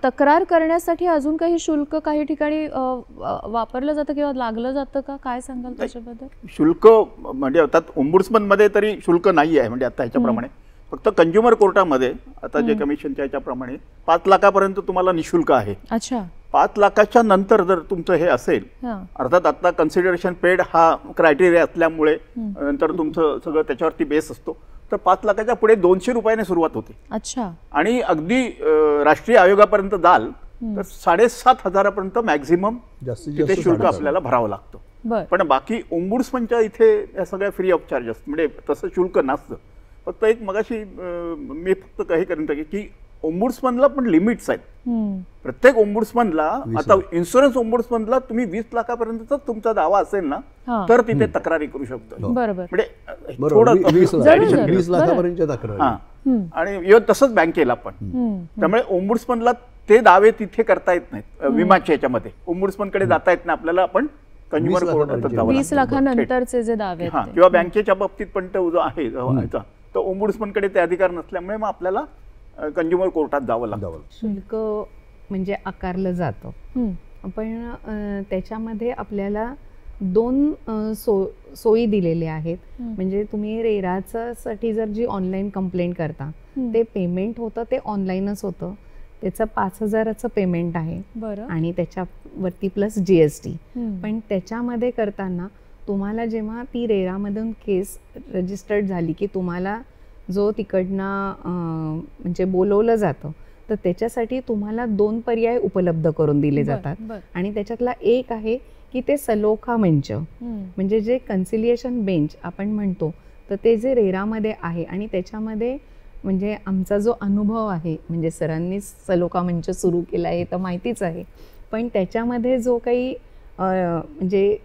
तक्रार करण्यासाठी अजून काही शुल्क काही ठिकाणी वापरलं जातं किंवा लागलं जातं का? काय सांगाल त्याच्याबद्दल? शुल्क म्हणजे अर्थात ओम्बुड्समनमध्ये तरी शुल्क नाही आहे, म्हणजे आता ह्याच्याप्रमाणे फक्त कंझ्युमर कोर्टामध्ये आता जे कमिशनच्या ह्याच्याप्रमाणे 5 लाखापर्यंत तुम्हाला निशुल्क आहे. अच्छा. 5 लाखाच्या नंतर जर तुमचं हे असेल, अर्थात आता कन्सिडरेशन पेड हा क्रायटेरिया असल्यामुळे नंतर तुमचं सगळं त्याच्यावरती बेस असतो, तर 5 लाखाच्या पुढे 200 रुपयाने सुरुवात होते. अच्छा. आणि अगदी राष्ट्रीय आयोगापर्यंत जाल तर 7,500 पर्यंत मॅक्झिमम तिथे शुल्क आपल्याला भरावं लागतं. पण बाकी ओम्बुड्समनच्या इथे या सगळ्या फ्री ऑफ चार्ज असतं, म्हणजे तसं शुल्क नसतं. फक्त एक मगाशी मी फक्त हे करून टाकेन की ओम्बुड्समनला पण लिमिट्स आहेत. प्रत्येक ओम्बुड्समनला, आता इन्शुरन्स ओम्बुड्समनला तुम्ही 20 लाखापर्यंत तुमचा दावा असेल ना तर तिथे तक्रारी करू शकतो. म्हणजे थोडं 20 लाखापर्यंतच्या तक्रारी. आणि तसंच बँकेला पण. त्यामुळे ओम्बुड्समनला ते दावे तिथे करता येत नाहीत. विमाच्या याच्यामध्ये ओम्बुड्समनकडे जाता येत नाही आपल्याला, आपण कंझ्युमर कोर्टात जावं 20 लाखानंतरचे जे दावे किंवा बँकेच्या बाबतीत पण तो जो आहे तो ओम्बुड्समनकडे ते अधिकार नसल्यामुळे मग आपल्याला कंझ्युमर कोर्टात जावं लागतं. शुल्क म्हणजे आकारलं जातं, पण त्याच्यामध्ये आपल्याला 2 सोयी दिलेल्या आहेत. म्हणजे तुम्ही रेरासाठी जर जी ऑनलाईन कंप्लेंट करता ते पेमेंट होतं ते ऑनलाईनच होतं. त्याचं 5,000चं पेमेंट आहे आणि त्याच्यावरती प्लस GST. पण त्याच्यामध्ये करताना तुम्हाला जेव्हा ती रेरामधून केस रजिस्टर्ड झाली की तुम्हाला जो तिकडनं म्हणजे बोलवलं जातं, तर त्याच्यासाठी तुम्हाला 2 पर्याय उपलब्ध करून दिले जातात. आणि त्याच्यातला एक आहे की ते सलोखा मंच, म्हणजे जे कन्सिलिएशन बेंच आपण म्हणतो, तर ते जे रेरामध्ये आहे. आणि त्याच्यामध्ये म्हणजे आमचा जो अनुभव आहे, म्हणजे सरांनी सलोखा मंच सुरू केला आहे तर माहितीच आहे, पण त्याच्यामध्ये जो काही म्हणजे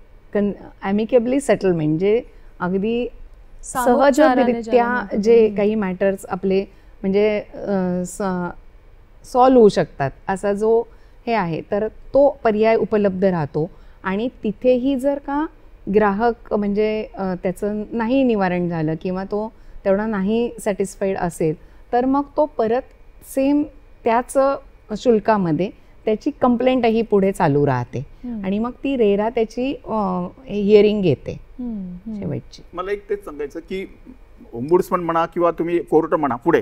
ॲमिकेबली सेटलमेंट, जे अगदी सहजरित्या जे काही मॅटर्स आपले म्हणजे सॉल्व्ह होऊ शकतात असा जो हे आहे, तर तो पर्याय उपलब्ध राहतो. आणि तिथेही जर का ग्राहक म्हणजे त्याचं नाही निवारण झालं किंवा तो तेवढा नाही सॅटिस्फाईड असेल, तर मग तो परत सेम त्याच शुल्कामध्ये त्याची कंप्लेंटही पुढे चालू राहते आणि मग ती रेरा त्याची हिअरिंग घेते शेवटची. मला एक तेच सांगायचं की ओम्बुड्समन म्हणा किंवा तुम्ही कोर्ट म्हणा, पुढे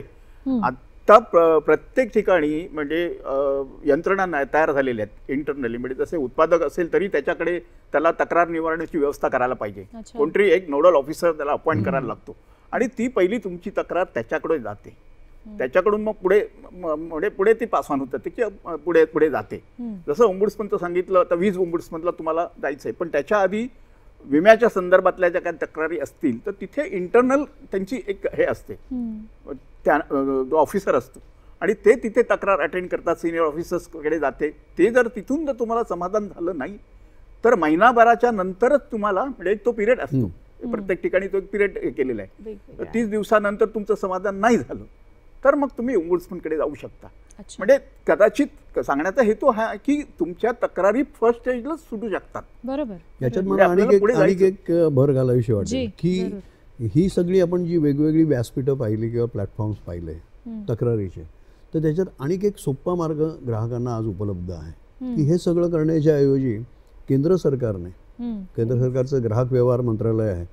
आता प्रत्येक ठिकाणी म्हणजे यंत्रणा तयार झालेल्या आहेत इंटरनली. म्हणजे जसे उत्पादक असेल तरी त्याच्याकडे त्याला तक्रार निवारणाची व्यवस्था करायला पाहिजे. कोणतरी एक नोडल ऑफिसर त्याला अपॉइंट करायला लागतो आणि ती पहिली तुमची तक्रार त्याच्याकडे जाते. त्याच्याकडून मग पुढे ती पास ऑन होतं, त्याची पुढे जाते. जसं ओम्बुड्समनचं सांगितलं, तर 20 ओम्बुड्समनला तुम्हाला जायचं आहे, पण त्याच्या आधी विम्याच्या संदर्भातल्या ज्या काही तक्रारी असतील तर तिथे इंटरनल त्यांची एक हे असते, त्या ऑफिसर असतो आणि ते तिथे तक्रार अटेंड करतात, सिनियर ऑफिसर्सकडे जाते. ते जर तिथून जर तुम्हाला समाधान झालं नाही तर महिनाभराच्या नंतरच तुम्हाला, म्हणजे तो पिरियड असतो प्रत्येक ठिकाणी, तो एक पिरियड केलेला आहे. 30 दिवसानंतर तुमचं समाधान नाही झालं तर मग तुम्ही ओम्बुड्समनकडे जाऊ शकता. म्हणजे कदाचित सांगण्याचा हेतू हा की तुमच्या तक्रारी फर्स्ट स्टेजला सुटू शकतात. बरोबर. याच्यात मला आणखी एक भर घालावीशी वाटते की ही सगळी आपण जी वेगवेगळी व्यासपीठं पाहिली किंवा प्लॅटफॉर्म्स पाहिले तक्रारीचे, तर त्याच्यात आणखी एक सोपा मार्ग ग्राहकांना आज उपलब्ध आहे की हे सगळं करण्याच्या ऐवजी केंद्र सरकारचं ग्राहक व्यवहार मंत्रालय आहे,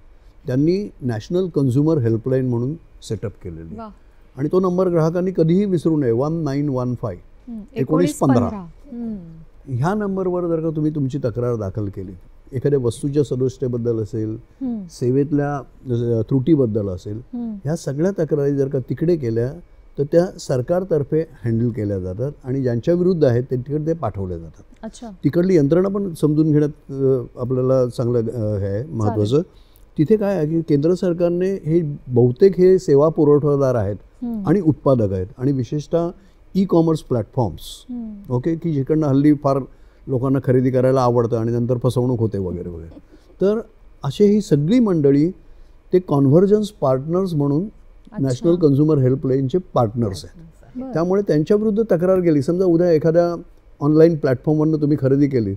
त्यांनी नॅशनल कन्झ्युमर हेल्पलाईन म्हणून सेटअप केलेली आणि तो नंबर ग्राहकांनी कधीही विसरू नये. 1915 1915 ह्या नंबरवर जर का तुम्ही तुमची तक्रार दाखल केली, एखाद्या वस्तूच्या सदोष्टेबद्दल असेल, सेवेतल्या त्रुटीबद्दल असेल, ह्या सगळ्या तक्रारी जर का तिकडे केल्या तर त्या सरकारतर्फे हँडल केल्या जातात आणि ज्यांच्या विरुद्ध आहेत ते तिकडे ते पाठवल्या जातात. तिकडली यंत्रणा पण समजून घेण्यात आपल्याला चांगलं हे आहे महत्त्वाचं. तिथे काय आहे की केंद्र सरकारने हे बहुतेक हे सेवा पुरवठादार आहेत आणि उत्पादक आहेत आणि विशेषतः ई-कॉमर्स प्लॅटफॉर्म्स, ओके, की जिकडनं हल्ली फार लोकांना खरेदी करायला आवडतं आणि नंतर फसवणूक होते वगैरे वगैरे. तर असे ही सगळी मंडळी ते कॉन्व्हर्जन्स पार्टनर्स म्हणून नॅशनल कन्झ्युमर हेल्पलाईनचे पार्टनर्स आहेत. त्यामुळे त्यांच्याविरुद्ध तक्रार केली, समजा उद्या एखाद्या ऑनलाईन प्लॅटफॉर्मवरनं तुम्ही खरेदी केली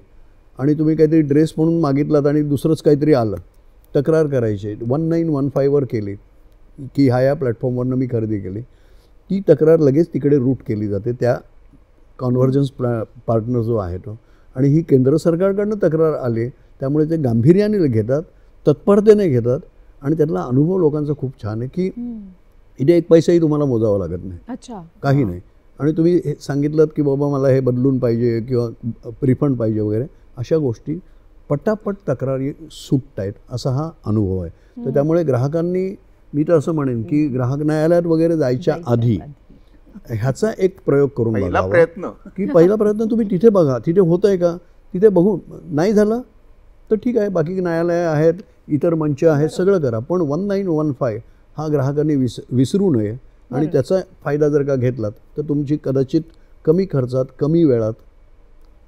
आणि तुम्ही काहीतरी ड्रेस म्हणून मागितलात आणि दुसरंच काहीतरी आलं, तक्रार करायची. 1915वर केली की ह्या प्लॅटफॉर्मवरनं मी खरेदी केली, ती तक्रार लगेच तिकडे रूट केली जाते त्या कॉन्व्हर्जन्स पार्टनर जो आहे तो. आणि ही केंद्र सरकारकडनं तक्रार आली त्यामुळे ते गांभीर्याने घेतात, तत्परतेने घेतात आणि त्यातला अनुभव लोकांचा खूप छान आहे की इथे एक पैसाही तुम्हाला मोजावा लागत नाही, काही नाही. आणि तुम्ही हे सांगितलं की बाबा मला हे बदलून पाहिजे किंवा रिफंड पाहिजे वगैरे, अशा गोष्टी पटापट तक्रारी सुटत आहेत असा हा अनुभव आहे. तर त्यामुळे ग्राहकांनी, मी तर असं म्हणेन की ग्राहक न्यायालयात वगैरे जायच्या आधी ह्याचा एक प्रयोग करून पहिला बघावा प्रयत्न की पहिला प्रयत्न तुम्ही तिथे बघा, तिथे होत आहे का, तिथे बघून नाही झालं तर ठीक आहे, बाकी न्यायालय आहेत, इतर मंच आहेत, सगळं करा. पण 1915 हा ग्राहकांनी विसरू नये आणि त्याचा फायदा जर का घेतलात तर तुमची कदाचित कमी खर्चात कमी वेळात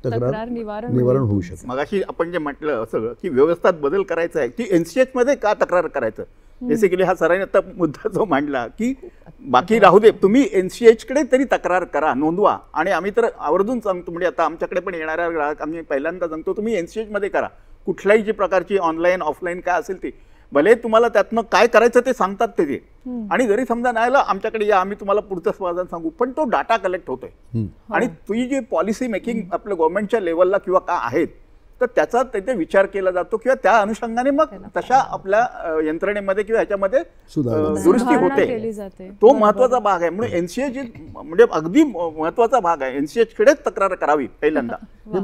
तक्रार निवारण होऊ शकते. मगाशी आपण जे म्हटलं सगळं की व्यवस्थात बदल करायचा आहे, की NCH मध्ये का तक्रार करायचं, बेसिकली हा सरांनी आता मुद्दा जो मांडला की बाकी राहू दे, तुम्ही NCH कडे तरी तक्रार करा, नोंदवा. आणि आम्ही तर आवर्जून सांगतो, म्हणजे आता आमच्याकडे पण येणाऱ्या ग्राहक आम्ही पहिल्यांदा सांगतो तुम्ही NCH मध्ये करा, कुठल्याही जी प्रकारची ऑनलाईन ऑफलाईन काय असेल ती, भले तुम्हाला त्यातनं काय करायचं ते सांगतात ते. आणि जरी समजा नाही आमच्याकडे या, आम्ही तुम्हाला पुढचं समाधान सांगू, पण तो डाटा कलेक्ट होतोय. आणि तुझी जी पॉलिसी मेकिंग आपल्या गव्हर्नमेंटच्या लेवलला किंवा काय आहेत, तर त्याचा तिथे विचार केला जातो किंवा त्या अनुषंगाने मग तशा आपल्या यंत्रणेमध्ये किंवा ह्याच्यामध्ये दुरुस्ती होते. तो महत्वाचा भाग आहे. म्हणून NCH म्हणजे अगदी महत्वाचा भाग आहे. NCH कडेच तक्रार करावी पहिल्यांदा,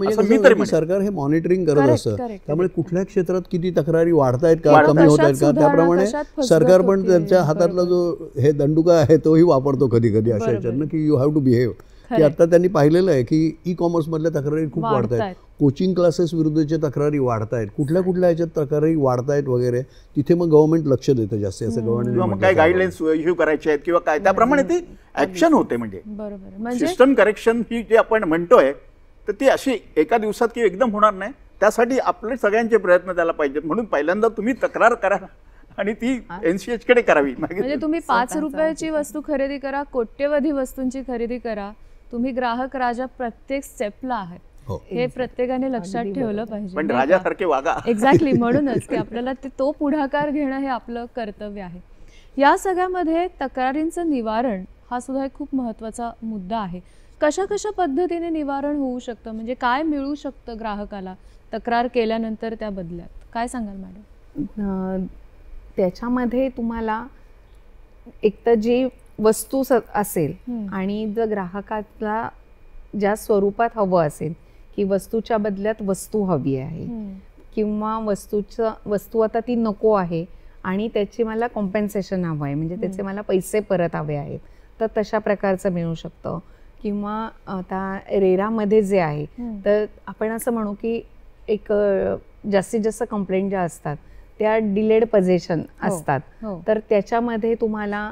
असं मी तरी म्हणेन. सरकार हे मॉनिटरिंग करत असतं, त्यामुळे कुठल्या क्षेत्रात किती तक्रारी वाढतायत का, कमी होत आहेत का, त्याप्रमाणे सरकार पण त्यांच्या हातातला जो हे दंडुका आहे तोही वापरतो कधी कधी अशा ह्याच्यानं की यू हॅव टू बिहेव. की आता त्यांनी पाहिलेलं आहे की ई-कॉमर्स मधल्या तक्रारी खूप वाढत आहेत, कोचिंग क्लासेस विरुद्धच्या तक्रारी वाढत आहेत, कुठल्या कुठल्या ह्याच्यात तक्रारी वाढत आहेत वगैरे. तिथे मग गव्हर्नमेंट लक्ष देतं जास्त, असं गव्हर्नमेंट काय गाईडलाईन्स इश्यू करायचे आहेत किंवा काय, त्याप्रमाणे ती ऍक्शन होते. म्हणजे सिस्टम करेक्शन ही जी आपण म्हणतोय तर ती अशी एका दिवसात किंवा एकदम होणार नाही. त्यासाठी आपले सगळ्यांचे प्रयत्न त्याला पाहिजेत. म्हणून पहिल्यांदा तुम्ही तक्रार करा आणि ती NCH कडे करावी. म्हणजे तुम्ही 5 रुपयाची वस्तू खरेदी करा, कोट्यवधी वस्तूंची खरेदी करा, तुम्ही ग्राहक राजा प्रत्येक स्टेपला आहात. हे प्रत्येकाने लक्षात ठेवलं पाहिजे. पण राजासारखे वागा. एक्झॅक्टली, म्हणूनच की आपल्याला तो पुढाकार घेणं हे आपलं कर्तव्य आहे. या सगळ्यामध्ये तक्रारींचं निवारण हा सुद्धा एक खूप महत्त्वाचा मुद्दा आहे. कशा कशा पद्धतीने निवारण होऊ शकतं, म्हणजे काय मिळू शकतं ग्राहकाला तक्रार केल्यानंतर त्या बदल्यात, काय सांगाल मॅडम? त्याच्यामध्ये तुम्हाला एक तर जी वस्तू असेल आणि जर ग्राहकाला ज्या स्वरूपात हवं असेल की वस्तूच्या बदल्यात वस्तू हवी आहे किंवा वस्तू आता ती नको आहे आणि त्याची मला कॉम्पेन्सेशन हवं आहे, म्हणजे त्याचे मला पैसे परत हवे आहेत, तर तशा प्रकारचं मिळू शकतं. किंवा आता रेरामध्ये जे आहे तर आपण असं म्हणू की एक जास्तीत जास्त कंप्लेंट ज्या असतात त्या डिलेड पोझेशन असतात, तर त्याच्यामध्ये तुम्हाला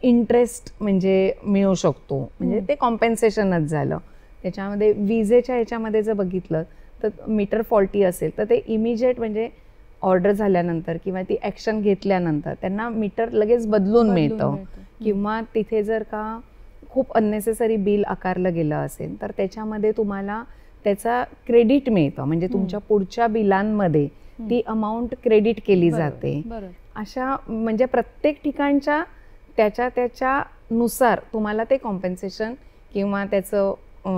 इंटरेस्ट म्हणजे मिळू शकतो, म्हणजे ते कॉम्पेन्सेशनच झालं. त्याच्यामध्ये विजेच्या ह्याच्यामध्ये जर बघितलं तर मीटर फॉल्टी असेल तर ते इमिजिएट म्हणजे ऑर्डर झाल्यानंतर किंवा ती ॲक्शन घेतल्यानंतर त्यांना मीटर लगेच बदलून मिळतं. किंवा तिथे जर का खूप अननेसेसरी बिल आकारलं गेलं असेल तर त्याच्यामध्ये तुम्हाला त्याचा क्रेडिट मिळतं, म्हणजे तुमच्या पुढच्या बिलांमध्ये ती अमाऊंट क्रेडिट केली जाते. अशा म्हणजे प्रत्येक ठिकाणच्या त्याच्यानुसार तुम्हाला ते कॉम्पेन्सेशन किंवा त्याचं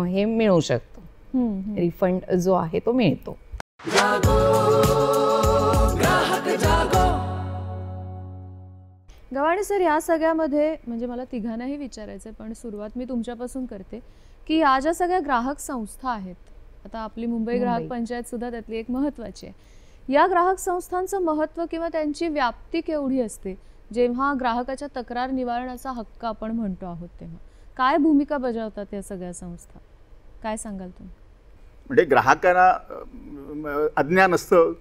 हे मिळू शकतं, रिफंड जो आहे तो मिळतो. गव्हाणे सर, या सगळ्यामध्ये म्हणजे मला तिघांनाही विचारायचं आहे, पण सुरुवात मी तुमच्यापासून करते की या ज्या सगळ्या ग्राहक संस्था आहेत, आता आपली मुंबई ग्राहक पंचायत सुद्धा त्यातली एक महत्त्वाची आहे. या ग्राहक संस्थांचं महत्त्व किंवा त्यांची व्याप्ती केवढी असते जेव्हा ग्राहकाच्या तक्रार निवारणाचा हक्क आपण म्हणतो आहोत, तेव्हा काय भूमिका बजावतात या सगळ्या संस्था, काय सांगाल तुम्ही? म्हणजे ग्राहकांना अज्ञान असतं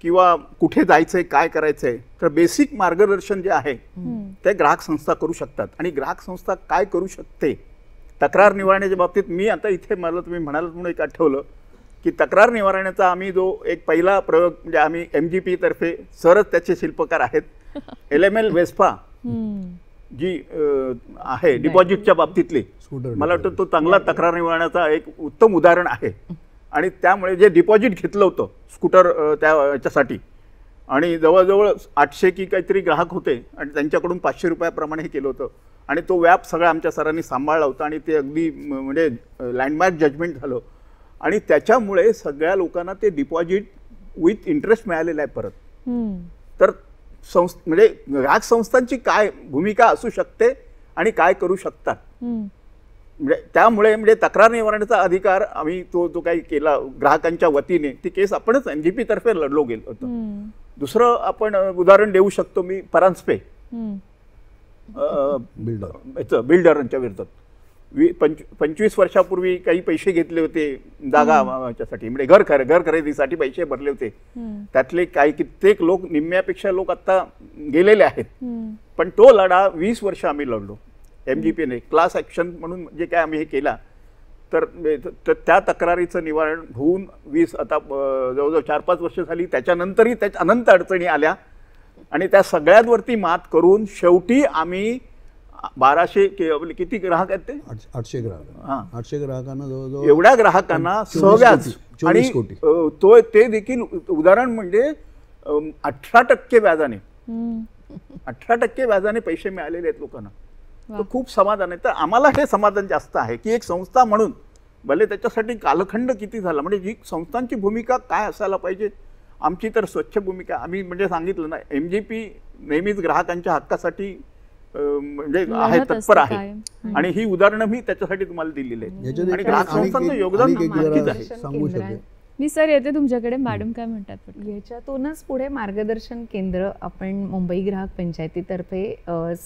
किंवा कुठे जायचंय काय करायचंय, तर बेसिक मार्गदर्शन जे आहे ते ग्राहक संस्था करू शकतात. आणि ग्राहक संस्था काय करू शकते तक्रार निवारणाच्या बाबतीत, मी आता इथे मला तुम्ही म्हणालात म्हणून एक आठवलं की तक्रार निवारणाचा आम्ही जो एक पहिला प्रयोग म्हणजे आम्ही MGP तर्फे सरच त्याचे शिल्पकार आहेत, LML वेस्पा जी आहे डिपॉझिटच्या बाबतीतली, मला वाटतं तो चांगला तक्रार निवारणाचा एक उत्तम उदाहरण आहे. आणि त्यामुळे जे डिपॉझिट घेतलं होतं स्कूटर त्या याच्यासाठी, आणि जवळजवळ 800 की काहीतरी ग्राहक होते आणि त्यांच्याकडून 500 रुपयाप्रमाणे हे केलं होतं. आणि तो व्याप सगळा आमच्या सरांनी सांभाळला होता आणि ते अगदी म्हणजे लँडमार्क जजमेंट झालं. आणि त्याच्यामुळे सगळ्या लोकांना ते डिपॉझिट विथ इंटरेस्ट मिळालेलं आहे परत. तर म्हणजे ग्राहक संस्थांची काय भूमिका असू शकते आणि काय करू शकतात? म्हणजे त्यामुळे म्हणजे तक्रार निवारणाचा अधिकार आम्ही तो काही केला ग्राहकांच्या वतीने, ती केस आपणच NGP तर्फे लढलो गेलो होतो. दुसरं आपण उदाहरण देऊ शकतो मी परांजपे बिल्डरांच्या विरोधात 25 वर्षापूर्वी काही पैसे घेतले होते जागासाठी, म्हणजे घर खरेदीसाठी पैसे भरले होते. त्यातले काही कित्येक लोक, निम्म्यापेक्षा लोक आता गेलेले आहेत. पण तो लढा 20 वर्ष आम्ही लढलो MGPने क्लास ॲक्शन म्हणून जे काय आम्ही हे केला. तर त्या तक्रारीचं निवारण होऊन आता जवळजवळ 4-5 वर्ष झाली. त्याच्यानंतरही त्याच्या अनंत अडचणी आल्या आणि त्या सगळ्यांवरती मात करून शेवटी आम्ही 1200 किती ग्राहक आहेत ते 800 ग्राहक 800 ग्राहकांना जवळजवळ एवढ्या ग्राहकांना सहव्याज आणि तो ते देखील उदाहरण म्हणजे 18% व्याजाने 18% व्याजाने पैसे मिळालेले आहेत लोकांना. तर खूप समाधान आहे. तर आम्हाला हे समाधान जास्त आहे की एक संस्था म्हणून भले त्याच्यासाठी कालखंड किती झाला, म्हणजे जी संस्थांची भूमिका काय असायला पाहिजे, आमची तर स्वच्छ भूमिका. आम्ही म्हणजे सांगितलं ना, MGP नेहमीच ग्राहकांच्या हक्कासाठी म्हणजे आहे, तत्पर आहे. आणि ही उदाहरणं मी त्याच्यासाठी तुम्हाला दिलेली आहेत. आणि ग्राहक संस्थांचं योगदान नक्कीच आहे. सांगू शकेल मी सर येते तुमच्याकडे. मॅडम काय म्हणतात? याच्यातूनच पुढे मार्गदर्शन केंद्र आपण मुंबई ग्राहक पंचायतीतर्फे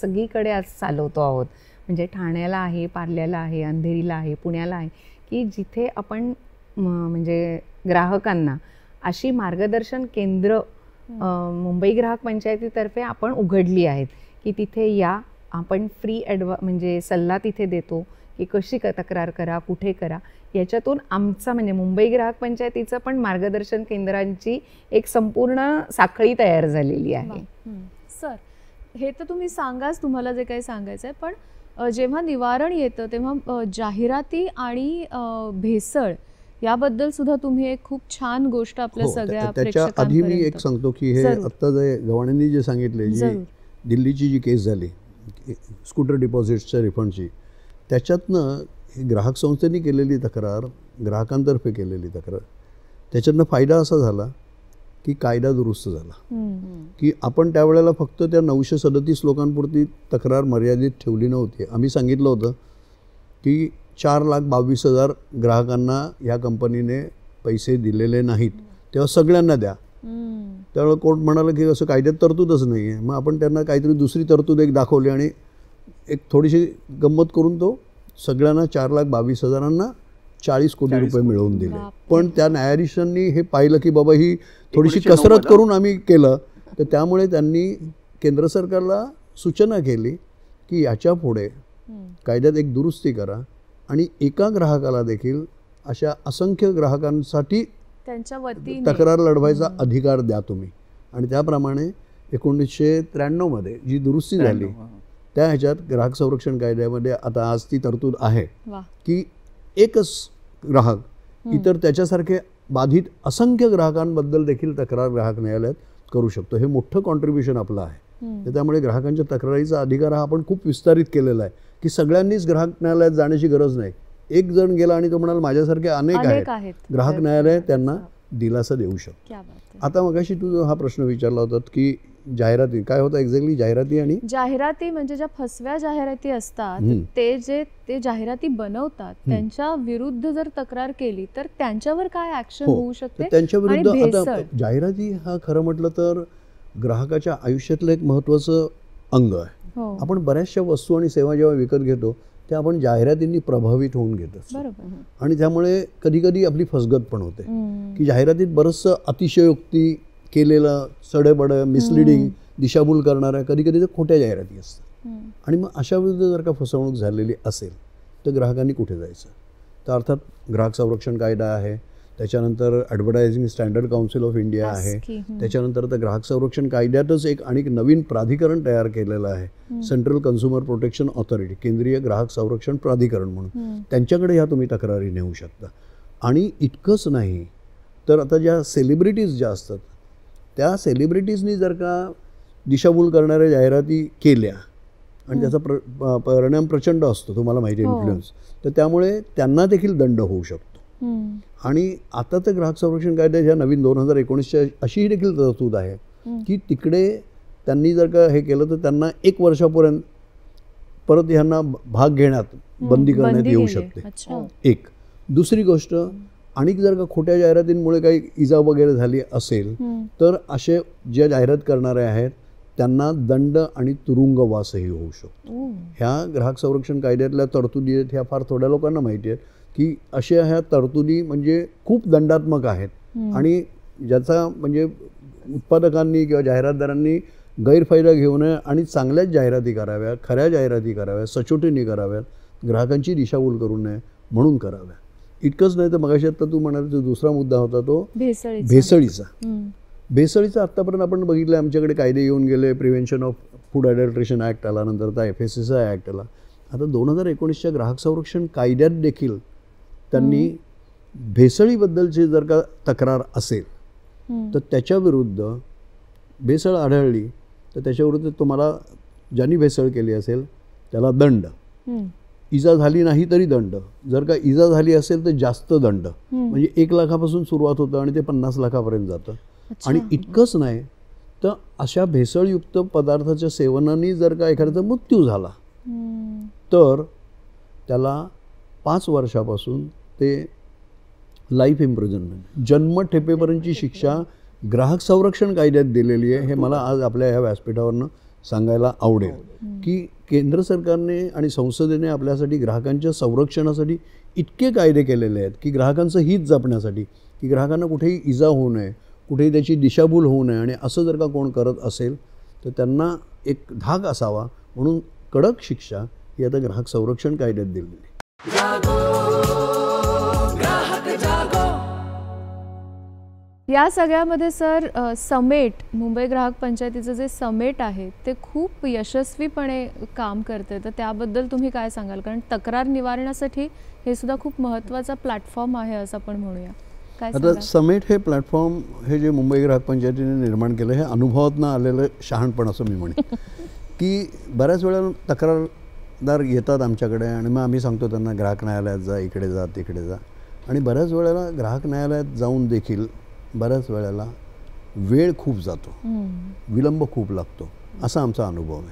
सगळीकडे आज चालवतो आहोत. म्हणजे ठाण्याला आहे, पार्ल्याला आहे, अंधेरीला आहे, पुण्याला आहे, की जिथे आपण म्हणजे ग्राहकांना अशी मार्गदर्शन केंद्र मुंबई ग्राहक पंचायतीतर्फे आपण उघडली आहेत की तिथे या, आपण फ्री म्हणजे सल्ला तिथे देतो की कशी तक्रार करा, कुठे करा. याच्यातून आमचा म्हणजे मुंबई ग्राहक पंचायतीचं पण मार्गदर्शन केंद्रांची एक संपूर्ण साखळी तयार झालेली आहे. सर हे तर तुम्ही सांगाच तुम्हाला जे काही सांगायचं आहे, पण जेव्हा निवारण येतं तेव्हा जाहिराती आणि भेसळ याबद्दल सुद्धा तुम्ही एक खूप छान गोष्ट आपल्या सगळ्या त्याच्या आधी मी एक सांगतो की हे आत्ता जे गव्हाणेंनी जे सांगितले, जी दिल्लीची जी केस झाली स्कूटर डिपॉझिट्सच्या रिफंडची, त्याच्यातनं ग्राहक संस्थेने केलेली तक्रार, ग्राहकांतर्फे केलेली तक्रार, त्याच्यातनं फायदा असा झाला की कायदा दुरुस्त झाला की आपण त्यावेळेला फक्त त्या 937 लोकांपुरती तक्रार मर्यादित ठेवली नव्हती. आम्ही सांगितलं होतं की 4,22,000 ग्राहकांना ह्या कंपनीने पैसे दिलेले नाहीत, तेव्हा सगळ्यांना द्या. त्यावेळेला कोर्ट म्हणालं की असं कायद्यात तरतूदच नाही आहे. मग आपण त्यांना काहीतरी दुसरी तरतूद एक दाखवली आणि एक थोडीशी गंमत करून तो सगळ्यांना 4,22,000 40 कोटी रुपये मिळवून दिले. पण त्या न्यायाधीशांनी हे पाहिलं की बाबा ही थोडीशी कसरत करून आम्ही केलं, तर त्यामुळे त्यांनी केंद्र सरकारला सूचना केली की याच्या पुढे कायद्यात एक दुरुस्ती करा आणि एका ग्राहकाला देखील अशा असंख्य ग्राहकांसाठी त्यांच्या वतीने तक्रार लढवायचा अधिकार द्या तुम्ही. आणि त्याप्रमाणे 1993 मध्ये जी दुरुस्ती झाली त्या ह्याच्यात ग्राहक संरक्षण कायद्यामध्ये आता आज ती तरतूद आहे की एकच ग्राहक इतर त्याच्यासारखे बाधित असंख्य ग्राहकांबद्दल देखील तक्रार ग्राहक न्यायालयात करू शकतो. हे मोठं कॉन्ट्रीब्युशन आपलं आहे. तर त्यामुळे ग्राहकांच्या तक्रारीचा अधिकार हा आपण खूप विस्तारित केलेला आहे की सगळ्यांनीच ग्राहक न्यायालयात जाण्याची गरज नाही. एक जण गेला आणि तो म्हणाला माझ्यासारखे अनेक आहेत, ग्राहक न्यायालय त्यांना दिलासा देऊ शकतो. आता मगाशी तू हा प्रश्न विचारला होता की जाहिराती काय होतं एक्झॅक्टली, जाहिराती म्हणजे ज्या फसव्या जाहिराती असतात ते जाहिराती बनवतात त्यांच्या विरुद्ध जर तक्रार केली तर त्यांच्यावर काय ऍक्शन होऊ शकते? त्यांच्या विरुद्ध आता जाहिराती हा खरं म्हटलं तर ग्राहकाच्या आयुष्यातलं एक महत्त्वाचं अंग आहे. आपण बऱ्याचशा वस्तू आणि सेवा जेव्हा विकत घेतो त्या आपण जाहिरातींनी प्रभावित होऊन घेतो आणि त्यामुळे कधी कधी आपली फसगत पण होते की जाहिरातीत बरंचसं अतिशयोक्ती केलेलं, सडेबड, मिसलिडिंग, दिशाभूल करणाऱ्या कधी कधी तर खोट्या जाहिराती असतात. आणि मग अशा विरुद्ध जर का फसवणूक झालेली असेल तर ग्राहकांनी कुठे जायचं? तर अर्थात ग्राहक संरक्षण कायदा आहे, त्याच्यानंतर advertising standard council of India आहे, त्याच्यानंतर तर ग्राहक संरक्षण कायद्यातच एक आणि नवीन प्राधिकरण तयार केलेलं आहे, सेंट्रल कन्झ्युमर प्रोटेक्शन ऑथॉरिटी, केंद्रीय ग्राहक संरक्षण प्राधिकरण म्हणून. त्यांच्याकडे ह्या तुम्ही तक्रारी नेऊ शकता. आणि इतकंच नाही तर आता ज्या सेलिब्रिटीज ज्या असतात त्या सेलिब्रिटीजनी जर का दिशाभूल करणाऱ्या जाहिराती केल्या आणि त्याचा परिणाम प्रचंड असतो, तुम्हाला माहिती आहे, इन्फ्लुएन्स, तर त्यामुळे त्यांना देखील दंड होऊ शकतो. आणि आता तर ग्राहक संरक्षण कायद्याच्या नवीन 2019च्या अशीही देखील तरतूद आहे की तिकडे त्यांनी जर का हे केलं तर त्यांना 1 वर्षापर्यंत परत ह्यांना भाग घेण्यात बंदी करण्यात येऊ शकते. एक. दुसरी गोष्ट, आणि जर का खोट्या जाहिरातींमुळे काही इजा वगैरे झाली असेल तर असे ज्या जाहिरात करणारे आहेत त्यांना दंड आणि तुरुंगवासही होऊ शकतो. ह्या ग्राहक संरक्षण कायद्यातल्या तरतुदी आहेत, ह्या फार थोड्या लोकांना माहिती आहेत की अशा ह्या तरतुदी म्हणजे खूप दंडात्मक आहेत. आणि ज्याचा म्हणजे उत्पादकांनी किंवा जाहिरातदारांनी गैरफायदा घेऊ नये आणि चांगल्याच जाहिराती कराव्या, खऱ्या जाहिराती कराव्या, सचोटीने कराव्यात, ग्राहकांची दिशाभूल करू नये म्हणून कराव्या. इतकंच नाही तर मगाशी आता तू म्हणाल जो दुसरा मुद्दा होता तो भेसळीचा. भेसळीचा आत्तापर्यंत आपण बघितलं आमच्याकडे कायदे येऊन गेले. प्रिव्हेन्शन ऑफ फूड ॲडल्ट्रेशन ॲक्ट आला, नंतर आता FSSAI ॲक्ट आला. आता 2019च्या ग्राहक संरक्षण कायद्यात देखील त्यांनी भेसळीबद्दलची जर का तक्रार असेल तर त्याच्याविरुद्ध भेसळ आढळली तर त्याच्याविरुद्ध तुम्हाला ज्यांनी भेसळ केली असेल त्याला दंड, इजा झाली नाही तरी दंड, जर का इजा झाली असेल तर जास्त दंड, म्हणजे 1 लाखापासून सुरुवात होतं आणि ते 50 लाखापर्यंत जातं. आणि इतकंच नाही तर अशा भेसळयुक्त पदार्थाच्या सेवनाने जर का एखाद्याचा मृत्यू झाला तर त्याला 5 वर्षापासून ते लाईफ इम्प्रिझनमेंट, जन्मठेपेपर्यंतची शिक्षा ग्राहक संरक्षण कायद्यात दिलेली आहे. हे मला आज आपल्या ह्या व्यासपीठावरनं सांगायला आवडेल की केंद्र सरकारने आणि संसदेने आपल्यासाठी ग्राहकांच्या संरक्षणासाठी इतके कायदे केलेले आहेत की ग्राहकांचं हित जपण्यासाठी, की ग्राहकांना कुठेही इजा होऊ नये, कुठेही त्याची दिशाभूल होऊ नये. आणि असं जर का कोण करत असेल तर त्यांना एक धाक असावा म्हणून कडक शिक्षा ही आता ग्राहक संरक्षण कायद्यात दिलेली आहे. या सगळ्यामध्ये सर समेट, मुंबई ग्राहक पंचायतीचं जे समेट आहे ते खूप यशस्वीपणे काम करते, तर त्याबद्दल तुम्ही काय सांगाल? कारण तक्रार निवारणासाठी हे सुद्धा खूप महत्त्वाचा प्लॅटफॉर्म आहे असं आपण म्हणूया. काय आता समेट हे प्लॅटफॉर्म हे जे मुंबई ग्राहक पंचायतीने निर्माण केलं हे अनुभवातनं आलेलं शहाणपण असं मी म्हणेन. की बऱ्याच वेळा तक्रारदार येतात आमच्याकडे आणि मग आम्ही सांगतो त्यांना ग्राहक न्यायालयात जा, इकडे जा, तिकडे जा. आणि बऱ्याच वेळेला ग्राहक न्यायालयात जाऊन देखील बऱ्याच वेळेला वेळ खूप जातो, विलंब खूप लागतो, असा आमचा अनुभव आहे.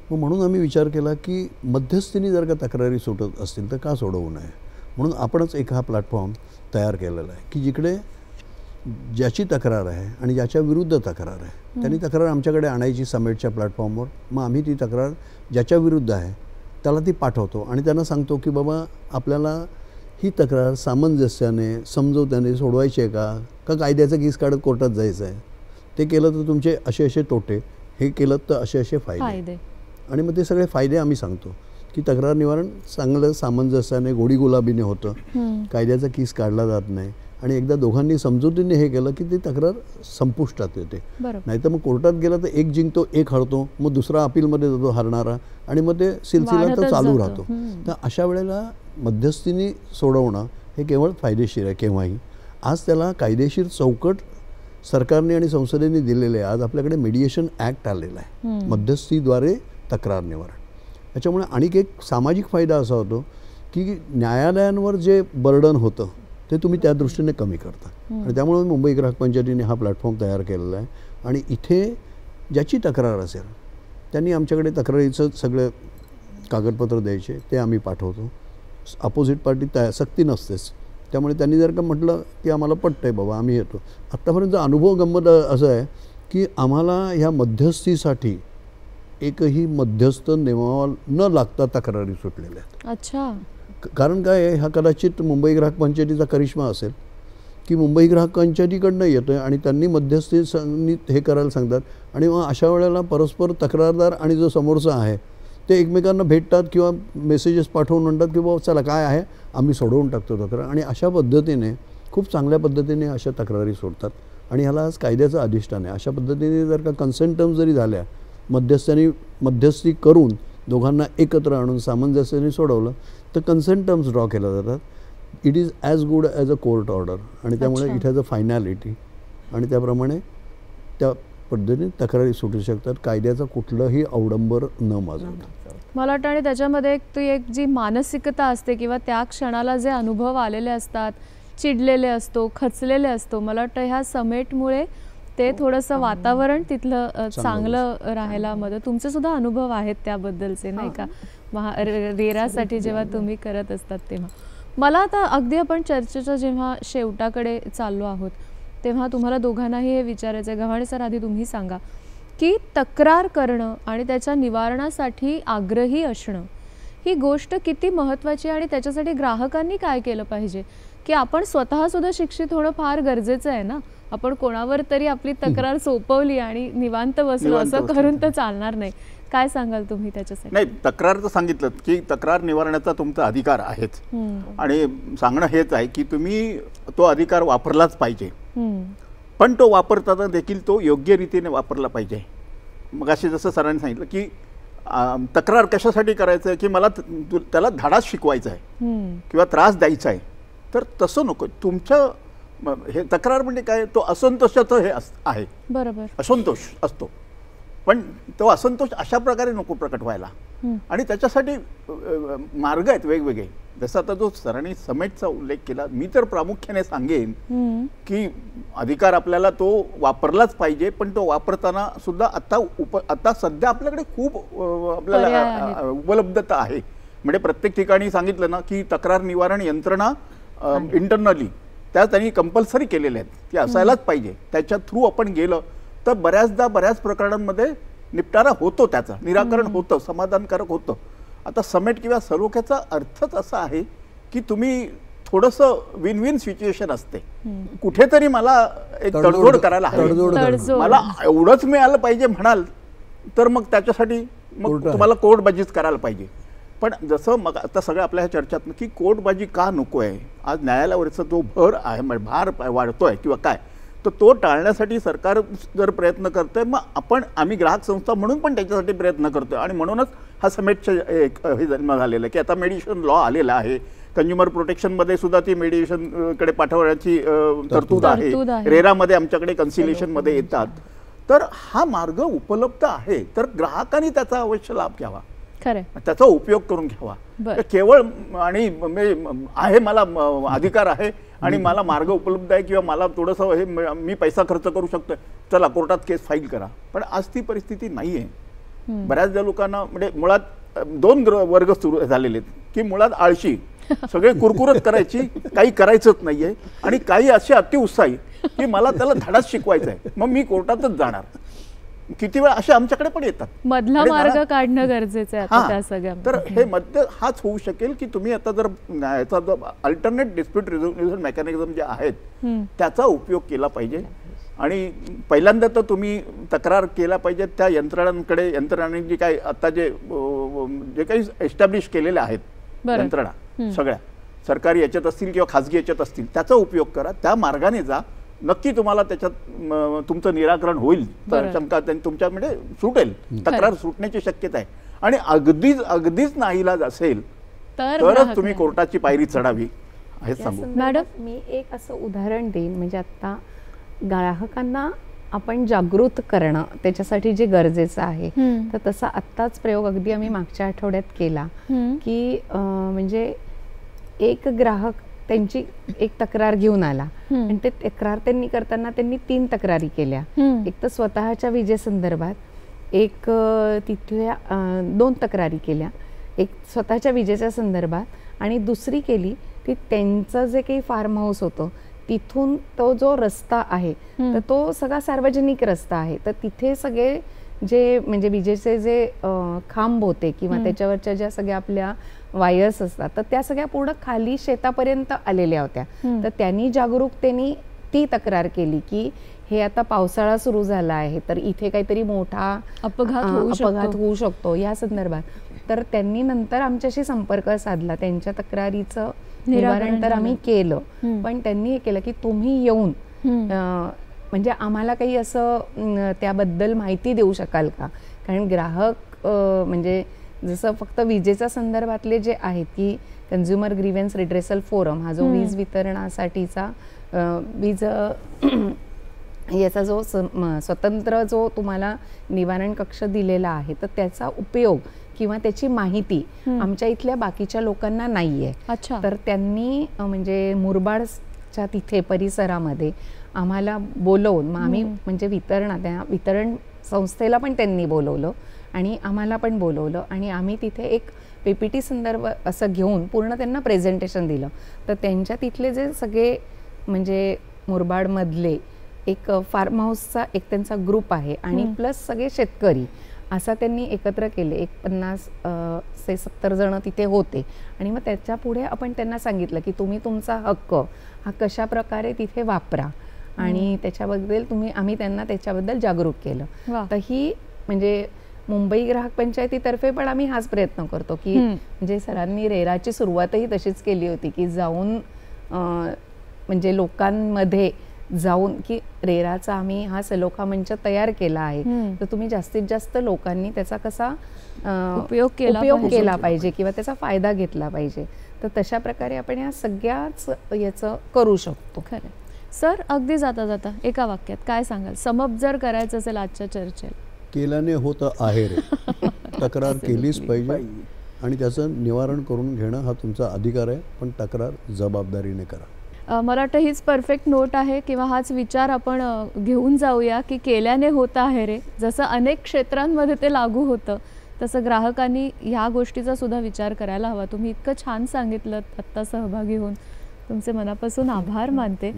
मग म्हणून आम्ही विचार केला की मध्यस्थीने जर का तक्रारी सुटत असतील तर का सोडवू नये. म्हणून आपणच एक हा प्लॅटफॉर्म तयार केलेला आहे की जिकडे ज्याची तक्रार आहे आणि ज्याच्या विरुद्ध तक्रार आहे त्यांनी तक्रार आमच्याकडे आणायची समेटच्या प्लॅटफॉर्मवर. मग आम्ही ती तक्रार ज्याच्या विरुद्ध आहे त्याला ती पाठवतो आणि त्यांना सांगतो की बाबा आपल्याला ही तक्रार सामंजस्याने समजवत्याने सोडवायची आहे का कायद्याचं केस काढत कोर्टात जायचं आहे. ते केलं तर तुमचे असे असे तोटे, हे केलं तर असे असे फायदे. आणि मग ते सगळे फायदे आम्ही सांगतो की तक्रार निवारण चांगलं सामंजस्याने गोडीगुलाबीने होतं, कायद्याचा केस काढला जात नाही. आणि एकदा दोघांनी समजुतीने हे केलं की ती तक्रार संपुष्टात येते. नाहीतर मग कोर्टात गेला तर एक जिंकतो, एक हरतो, मग दुसरा अपीलमध्ये जातो हरणारा, आणि मग ते सिलसिला तर चालू राहतो. तर अशा वेळेला मध्यस्थीने सोडवणं हे केवळ फायदेशीर आहे केव्हाही. आज त्याला कायदेशीर चौकट सरकारने आणि संसदेने दिलेले आहे. आज आपल्याकडे मेडिएशन ॲक्ट आलेला आहे, मध्यस्थीद्वारे तक्रार निवारण. त्याच्यामुळे आणखी एक सामाजिक फायदा असा होतो की न्यायालयांवर जे बर्डन होतं ते तुम्ही त्या दृष्टीने कमी करता. आणि त्यामुळे मुंबई ग्राहक पंचायतीने हा प्लॅटफॉर्म तयार केलेला आहे. आणि इथे ज्याची तक्रार असेल त्यांनी आमच्याकडे तक्रारीचं सगळे कागदपत्र द्यायचे, ते आम्ही पाठवतो. अपोजिट पार्टी सक्ती नसतेच, त्यामुळे त्यांनी जर का म्हटलं की आम्हाला पटतंय बाबा आम्ही येतो. आत्तापर्यंत अनुभव गंमत असं आहे की आम्हाला ह्या मध्यस्थीसाठी एकही मध्यस्थ नेमावा न लागता तक्रारी सुटलेल्या आहेत. अच्छा. कारण काय आहे, हा कदाचित मुंबई ग्राहक पंचायतीचा करिश्मा असेल की मुंबई ग्राहक पंचायतीकडनं येतं आहे आणि त्यांनी मध्यस्थी हे करायला सांगतात. आणि मग अशा वेळेला परस्पर तक्रारदार आणि जो समोरचा आहे ते एकमेकांना भेटतात किंवा मेसेजेस पाठवून म्हणतात की बाबा चला काय आहे आम्ही सोडवून टाकतो तक्रार. आणि अशा पद्धतीने खूप चांगल्या पद्धतीने अशा तक्रारी सोडतात. आणि ह्याला आज कायद्याचं अधिष्ठान आहे. अशा पद्धतीने जर का कन्सेंट टर्म्स जरी झाल्या, मध्यस्थी करून दोघांना एकत्र आणून सामंजस्याने सोडवलं तर कन्सेंट टर्म्स ड्रॉ केल्या जातात. It is as good as a court order. आणि त्यामुळे इट हॅज अ फायनॅलिटी. आणि त्याप्रमाणे त्या पद्धतीने तक्रारी सुटू शकतात, कायद्याचा कुठलंही अवडंबर न माजवता. मला वाटतं आणि त्याच्यामध्ये एक जी मानसिकता असते किंवा त्या क्षणाला जे अनुभव आलेले असतात, चिडलेले असतो, खचलेले असतो, मला वाटतं ह्या समेटमुळे ते थोडंसं वातावरण तिथलं चांगलं राहायला मदत. तुमचे सुद्धा अनुभव आहेत त्याबद्दलचे नाही का? रेरासाठी जेव्हा तुम्ही करत असतात तेव्हा. मला आता अगदी आपण चर्चेच्या जेव्हा शेवटाकडे चाललो आहोत तेव्हा तुम्हाला दोघांनाही हे विचारायचं आहे. गव्हाणे सर, आधी तुम्ही सांगा की तक्रार करणं आणि त्याच्या निवारणासाठी आग्रही असणं ही गोष्ट किती महत्त्वाची आणि त्याच्यासाठी ग्राहकांनी काय केलं पाहिजे, की आपण स्वतःसुद्धा शिक्षित होणं फार गरजेचं आहे ना. आपण कोणावर तरी आपली तक्रार सोपवली आणि निवांत बसलो असं करून तर चालणार नाही. काय सांगाल तुम्ही त्याच्यासाठी? नाही, तक्रार तर सांगितलं की तक्रार निवारणाचा तुमचा अधिकार आहेच आणि सांगणं हेच आहे की तुम्ही तो अधिकार वापरलाच पाहिजे, पण तो वापरताना देखील तो योग्य रीतीने वापरला पाहिजे. मग असे जसं सरांनी सांगितलं की तक्रार कशासाठी करायचं आहे की मला त्याला धडा शिकवायचा आहे किंवा त्रास द्यायचा आहे, तर तसं नको. तुमच्या हे तक्रार म्हणजे काय, तो असंतोषाचं हे आहे, बरोबर, असंतोष असतो, पण तो असंतोष अशा प्रकारे नको प्रकट व्हायला. आणि त्याच्यासाठी मार्ग आहेत वेगवेगळे. जसं आता जो सरांनी समेटचा उल्लेख केला, मी तर प्रामुख्याने सांगेन की अधिकार आपल्याला तो वापरलाच पाहिजे, पण तो वापरताना सुद्धा आता सध्या आपल्याकडे खूप आपल्याला उपलब्धता आहे. म्हणजे प्रत्येक ठिकाणी सांगितलं ना की तक्रार निवारण यंत्रणा इंटरनली त्या त्यांनी कंपल्सरी केलेल्या आहेत, की असायलाच पाहिजे. त्याच्या थ्रू आपण गेलं तर बऱ्याच प्रकरणांमध्ये निपटारा होतो, त्याचं निराकरण होतं, समाधानकारक होतं. आता समेट किंवा सलोख्याचा अर्थच असा आहे की तुम्ही थोडंसं विन विन सिच्युएशन असते. कुठेतरी मला एक तडजोड करायला हवी, मला एवढंच मिळालं पाहिजे म्हणाल तर मग त्याच्यासाठी मग तुम्हाला कोर्टबाजीच करायला पाहिजे. पण जसं मग आता सगळं आपल्या ह्या चर्चेत की कोर्टबाजी का नको आहे, आज न्यायालयावरचा जो भर आहे, भार वाढतोय किंवा काय, तर तो टाळण्यासाठी सरकार जर प्रयत्न करतोय, मग आम्ही ग्राहक संस्था म्हणून पण त्याच्यासाठी प्रयत्न करतोय. आणि म्हणूनच हा समेटचा एक हे जन्म झालेला आहे की आता मेडिएशन लॉ आलेला आहे. कंझ्युमर प्रोटेक्शनमध्ये सुद्धा ती मेडिएशनकडे पाठवण्याची तरतूद आहे. रेरामध्ये आमच्याकडे कन्सिलेशनमध्ये येतात. तर हा मार्ग उपलब्ध आहे, तर ग्राहकांनी त्याचा अवश्य लाभ घ्यावा, त्याचा उपयोग करून घ्यावा. केवळ आणि आहे मला अधिकार आहे आणि मला मार्ग उपलब्ध आहे किंवा मला थोडंसं हे मी पैसा खर्च करू शकतो, चला कोर्टात केस फाईल करा. पण आज ती परिस्थिती नाही आहे. बऱ्याचदा लोकांना म्हणजे मुळात दोन वर्ग सुरू झालेले आहेत की मुळात आळशी, सगळे कुरकुरत करायची, काही करायचंच नाहीये, आणि काही असे अतिउत्साही की मला त्याला धडाच शिकवायचा आहे, मग मी कोर्टातच जाणार. किती वेळा असे आमच्याकडे पण येतात. मधला मार्ग काढणं गरजेचं आहे आता त्या सगळ्या. तर हे मध्य हाच होऊ शकेल की तुम्ही आता जर याचा जो अल्टरनेट डिस्प्यूट रिझोल्युशन मेकॅनिझम जे आहेत त्याचा उपयोग केला पाहिजे. आणि पहिल्यांदा तर तुम्ही तक्रार केला पाहिजे त्या यंत्रणांनी जे काही आता जे काही एस्टॅब्लिश केलेले आहेत यंत्रणा, सगळ्या सरकारी याच्यात असतील किंवा खाजगी याच्यात असतील, त्याचा उपयोग करा, त्या मार्गाने जा. नक्की तुम्हाला त्याच्यात तुमचं निराकरण होईल, शंका तुमच्या म्हणजे सुटेल, तक्रार सुटण्याची शक्यता आहे. आणि अगदीच नाईलाज असेल तरच तुम्ही कोर्टाची पायरी चढावी हे सांगू. मॅडम, मी एक असं उदाहरण देईन. म्हणजे आता ग्राहकांना आपण जागृत करणं त्याच्यासाठी जे गरजेचं आहे, तर तसा आत्ताच प्रयोग अगदी आम्ही मागच्या आठवड्यात केला की म्हणजे एक ग्राहक त्यांची एक तक्रार घेऊन आला आणि ते तक्रार त्यांनी करताना त्यांनी 3 तक्रारी केल्या. एक तर स्वतःच्या विजेसंदर्भात, एक तिथल्या 2 तक्रारी केल्या, एक स्वतःच्या विजेच्या संदर्भात, आणि दुसरी केली की त्यांचं जे काही फार्म हाऊस होतं तिथून तो जो रस्ता आहे तर तो सगळा सार्वजनिक रस्ता आहे, तर तिथे सगळे जे म्हणजे विजेचे जे खांब होते किंवा त्याच्यावरच्या ज्या सगळ्या आपल्या वायर्स असतात तर त्या सगळ्या पूर्ण खाली शेतापर्यंत आलेल्या होत्या. तर त्यांनी जागरूकतेने ती तक्रार केली की हे आता पावसाळा सुरू झाला आहे तर इथे काहीतरी मोठा अपघात होऊ शकतो या संदर्भात. तर त्यांनी नंतर आमच्याशी संपर्क साधला, त्यांच्या तक्रारीचं निवारण तर आम्ही केलं, पण त्यांनी हे केलं की तुम्ही येऊन म्हणजे आम्हाला काही असं त्याबद्दल माहिती देऊ शकाल का. कारण ग्राहक म्हणजे जसं फक्त विजेच्या संदर्भातले जे आहेत की कन्झ्युमर ग्रीव्हन्स रिड्रेसल फोरम हा जो वीज वितरणासाठीचा वीज याचा जो स्वतंत्र जो तुम्हाला निवारण कक्ष दिलेला आहे तर त्याचा उपयोग किंवा त्याची माहिती आमच्या इथल्या बाकीच्या लोकांना नाहीये. तर त्यांनी म्हणजे मुरबाडच्या तिथे परिसरामध्ये आम्हाला बोलवून मग आम्ही म्हणजे वितरण संस्थेला पण त्यांनी बोलवलं आणि आम्हाला पण बोलवलं आणि आम्ही तिथे एक PPT संदर्भ असं घेऊन पूर्ण त्यांना प्रेझेंटेशन दिलं. तर त्यांच्या तिथले जे सगळे म्हणजे मुरबाडमधले एक फार्म हाऊसचा एक त्यांचा ग्रुप आहे आणि प्लस सगळे शेतकरी असा त्यांनी एकत्र केले. एक 50 ते 70 जण तिथे होते आणि मग त्याच्या पुढे आपण त्यांना सांगितलं की तुम्ही तुमचा हक्क हा कशा प्रकारे तिथे वापरा आणि त्याच्याबद्दल आम्ही त्यांना त्याच्याबद्दल जागरूक केलं. तर ही म्हणजे मुंबई ग्राहक पंचायतीतर्फे पण आम्ही हाच प्रयत्न करतो की म्हणजे सरांनी रेराची सुरुवातही तशीच केली होती की जाऊन म्हणजे लोकांमध्ये जाऊन की रेराचा आम्ही हा सलोखा मंच तयार केला आहे, तर तुम्ही जास्तीत जास्त लोकांनी त्याचा कसा उपयोग केला पाहिजे किंवा त्याचा फायदा घेतला पाहिजे. तर तशा प्रकारे आपण या सगळ्याच याचं करू शकतो. खरं सर, अगदी जाता जाता एका वाक्यात काय सांगाल, समप जर करायचं असेल आजच्या चर्चेला? केल्याने होतं आहे रे. तक्रार केलीच पाहिजे आणि त्याचं निवारण करून घेणं हा तुमचा अधिकार आहे, पण तक्रार जबाबदारीने करा. मला वाटतं हीच परफेक्ट नोट आहे किंवा हाच विचार आपण घेऊन जाऊया की केल्याने होतं आहे रे. जसं अनेक क्षेत्रांमध्ये ते लागू होतं तसं ग्राहकांनी ह्या गोष्टीचा सुद्धा विचार करायला हवा. तुम्ही इतकं छान सांगितलं, आत्ता सहभागी होऊन तुमचे मनापासून आभार मानते.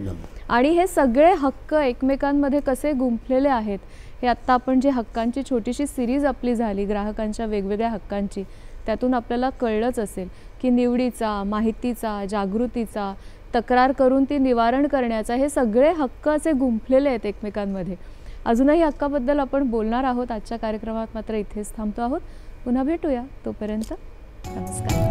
आणि हे सगळे हक्क एकमेकांमध्ये कसे गुंफलेले आहेत हे आत्ता आपण जे हक्कांची छोटीशी सिरीज आपली झाली ग्राहकांच्या वेगवेगळ्या हक्कांची, त्यातून आपल्याला कळलंच असेल की निवडीचा, माहितीचा, जागृतीचा, तक्रार करून ती निवारण करण्याचा, हे सगळे हक्क असे गुंफलेले आहेत एकमेकांमध्ये. अजूनही हक्काबद्दल आपण बोलणार आहोत. आजच्या कार्यक्रमात मात्र इथेच थांबतो आहोत. पुन्हा भेटूया. तोपर्यंत नमस्कार.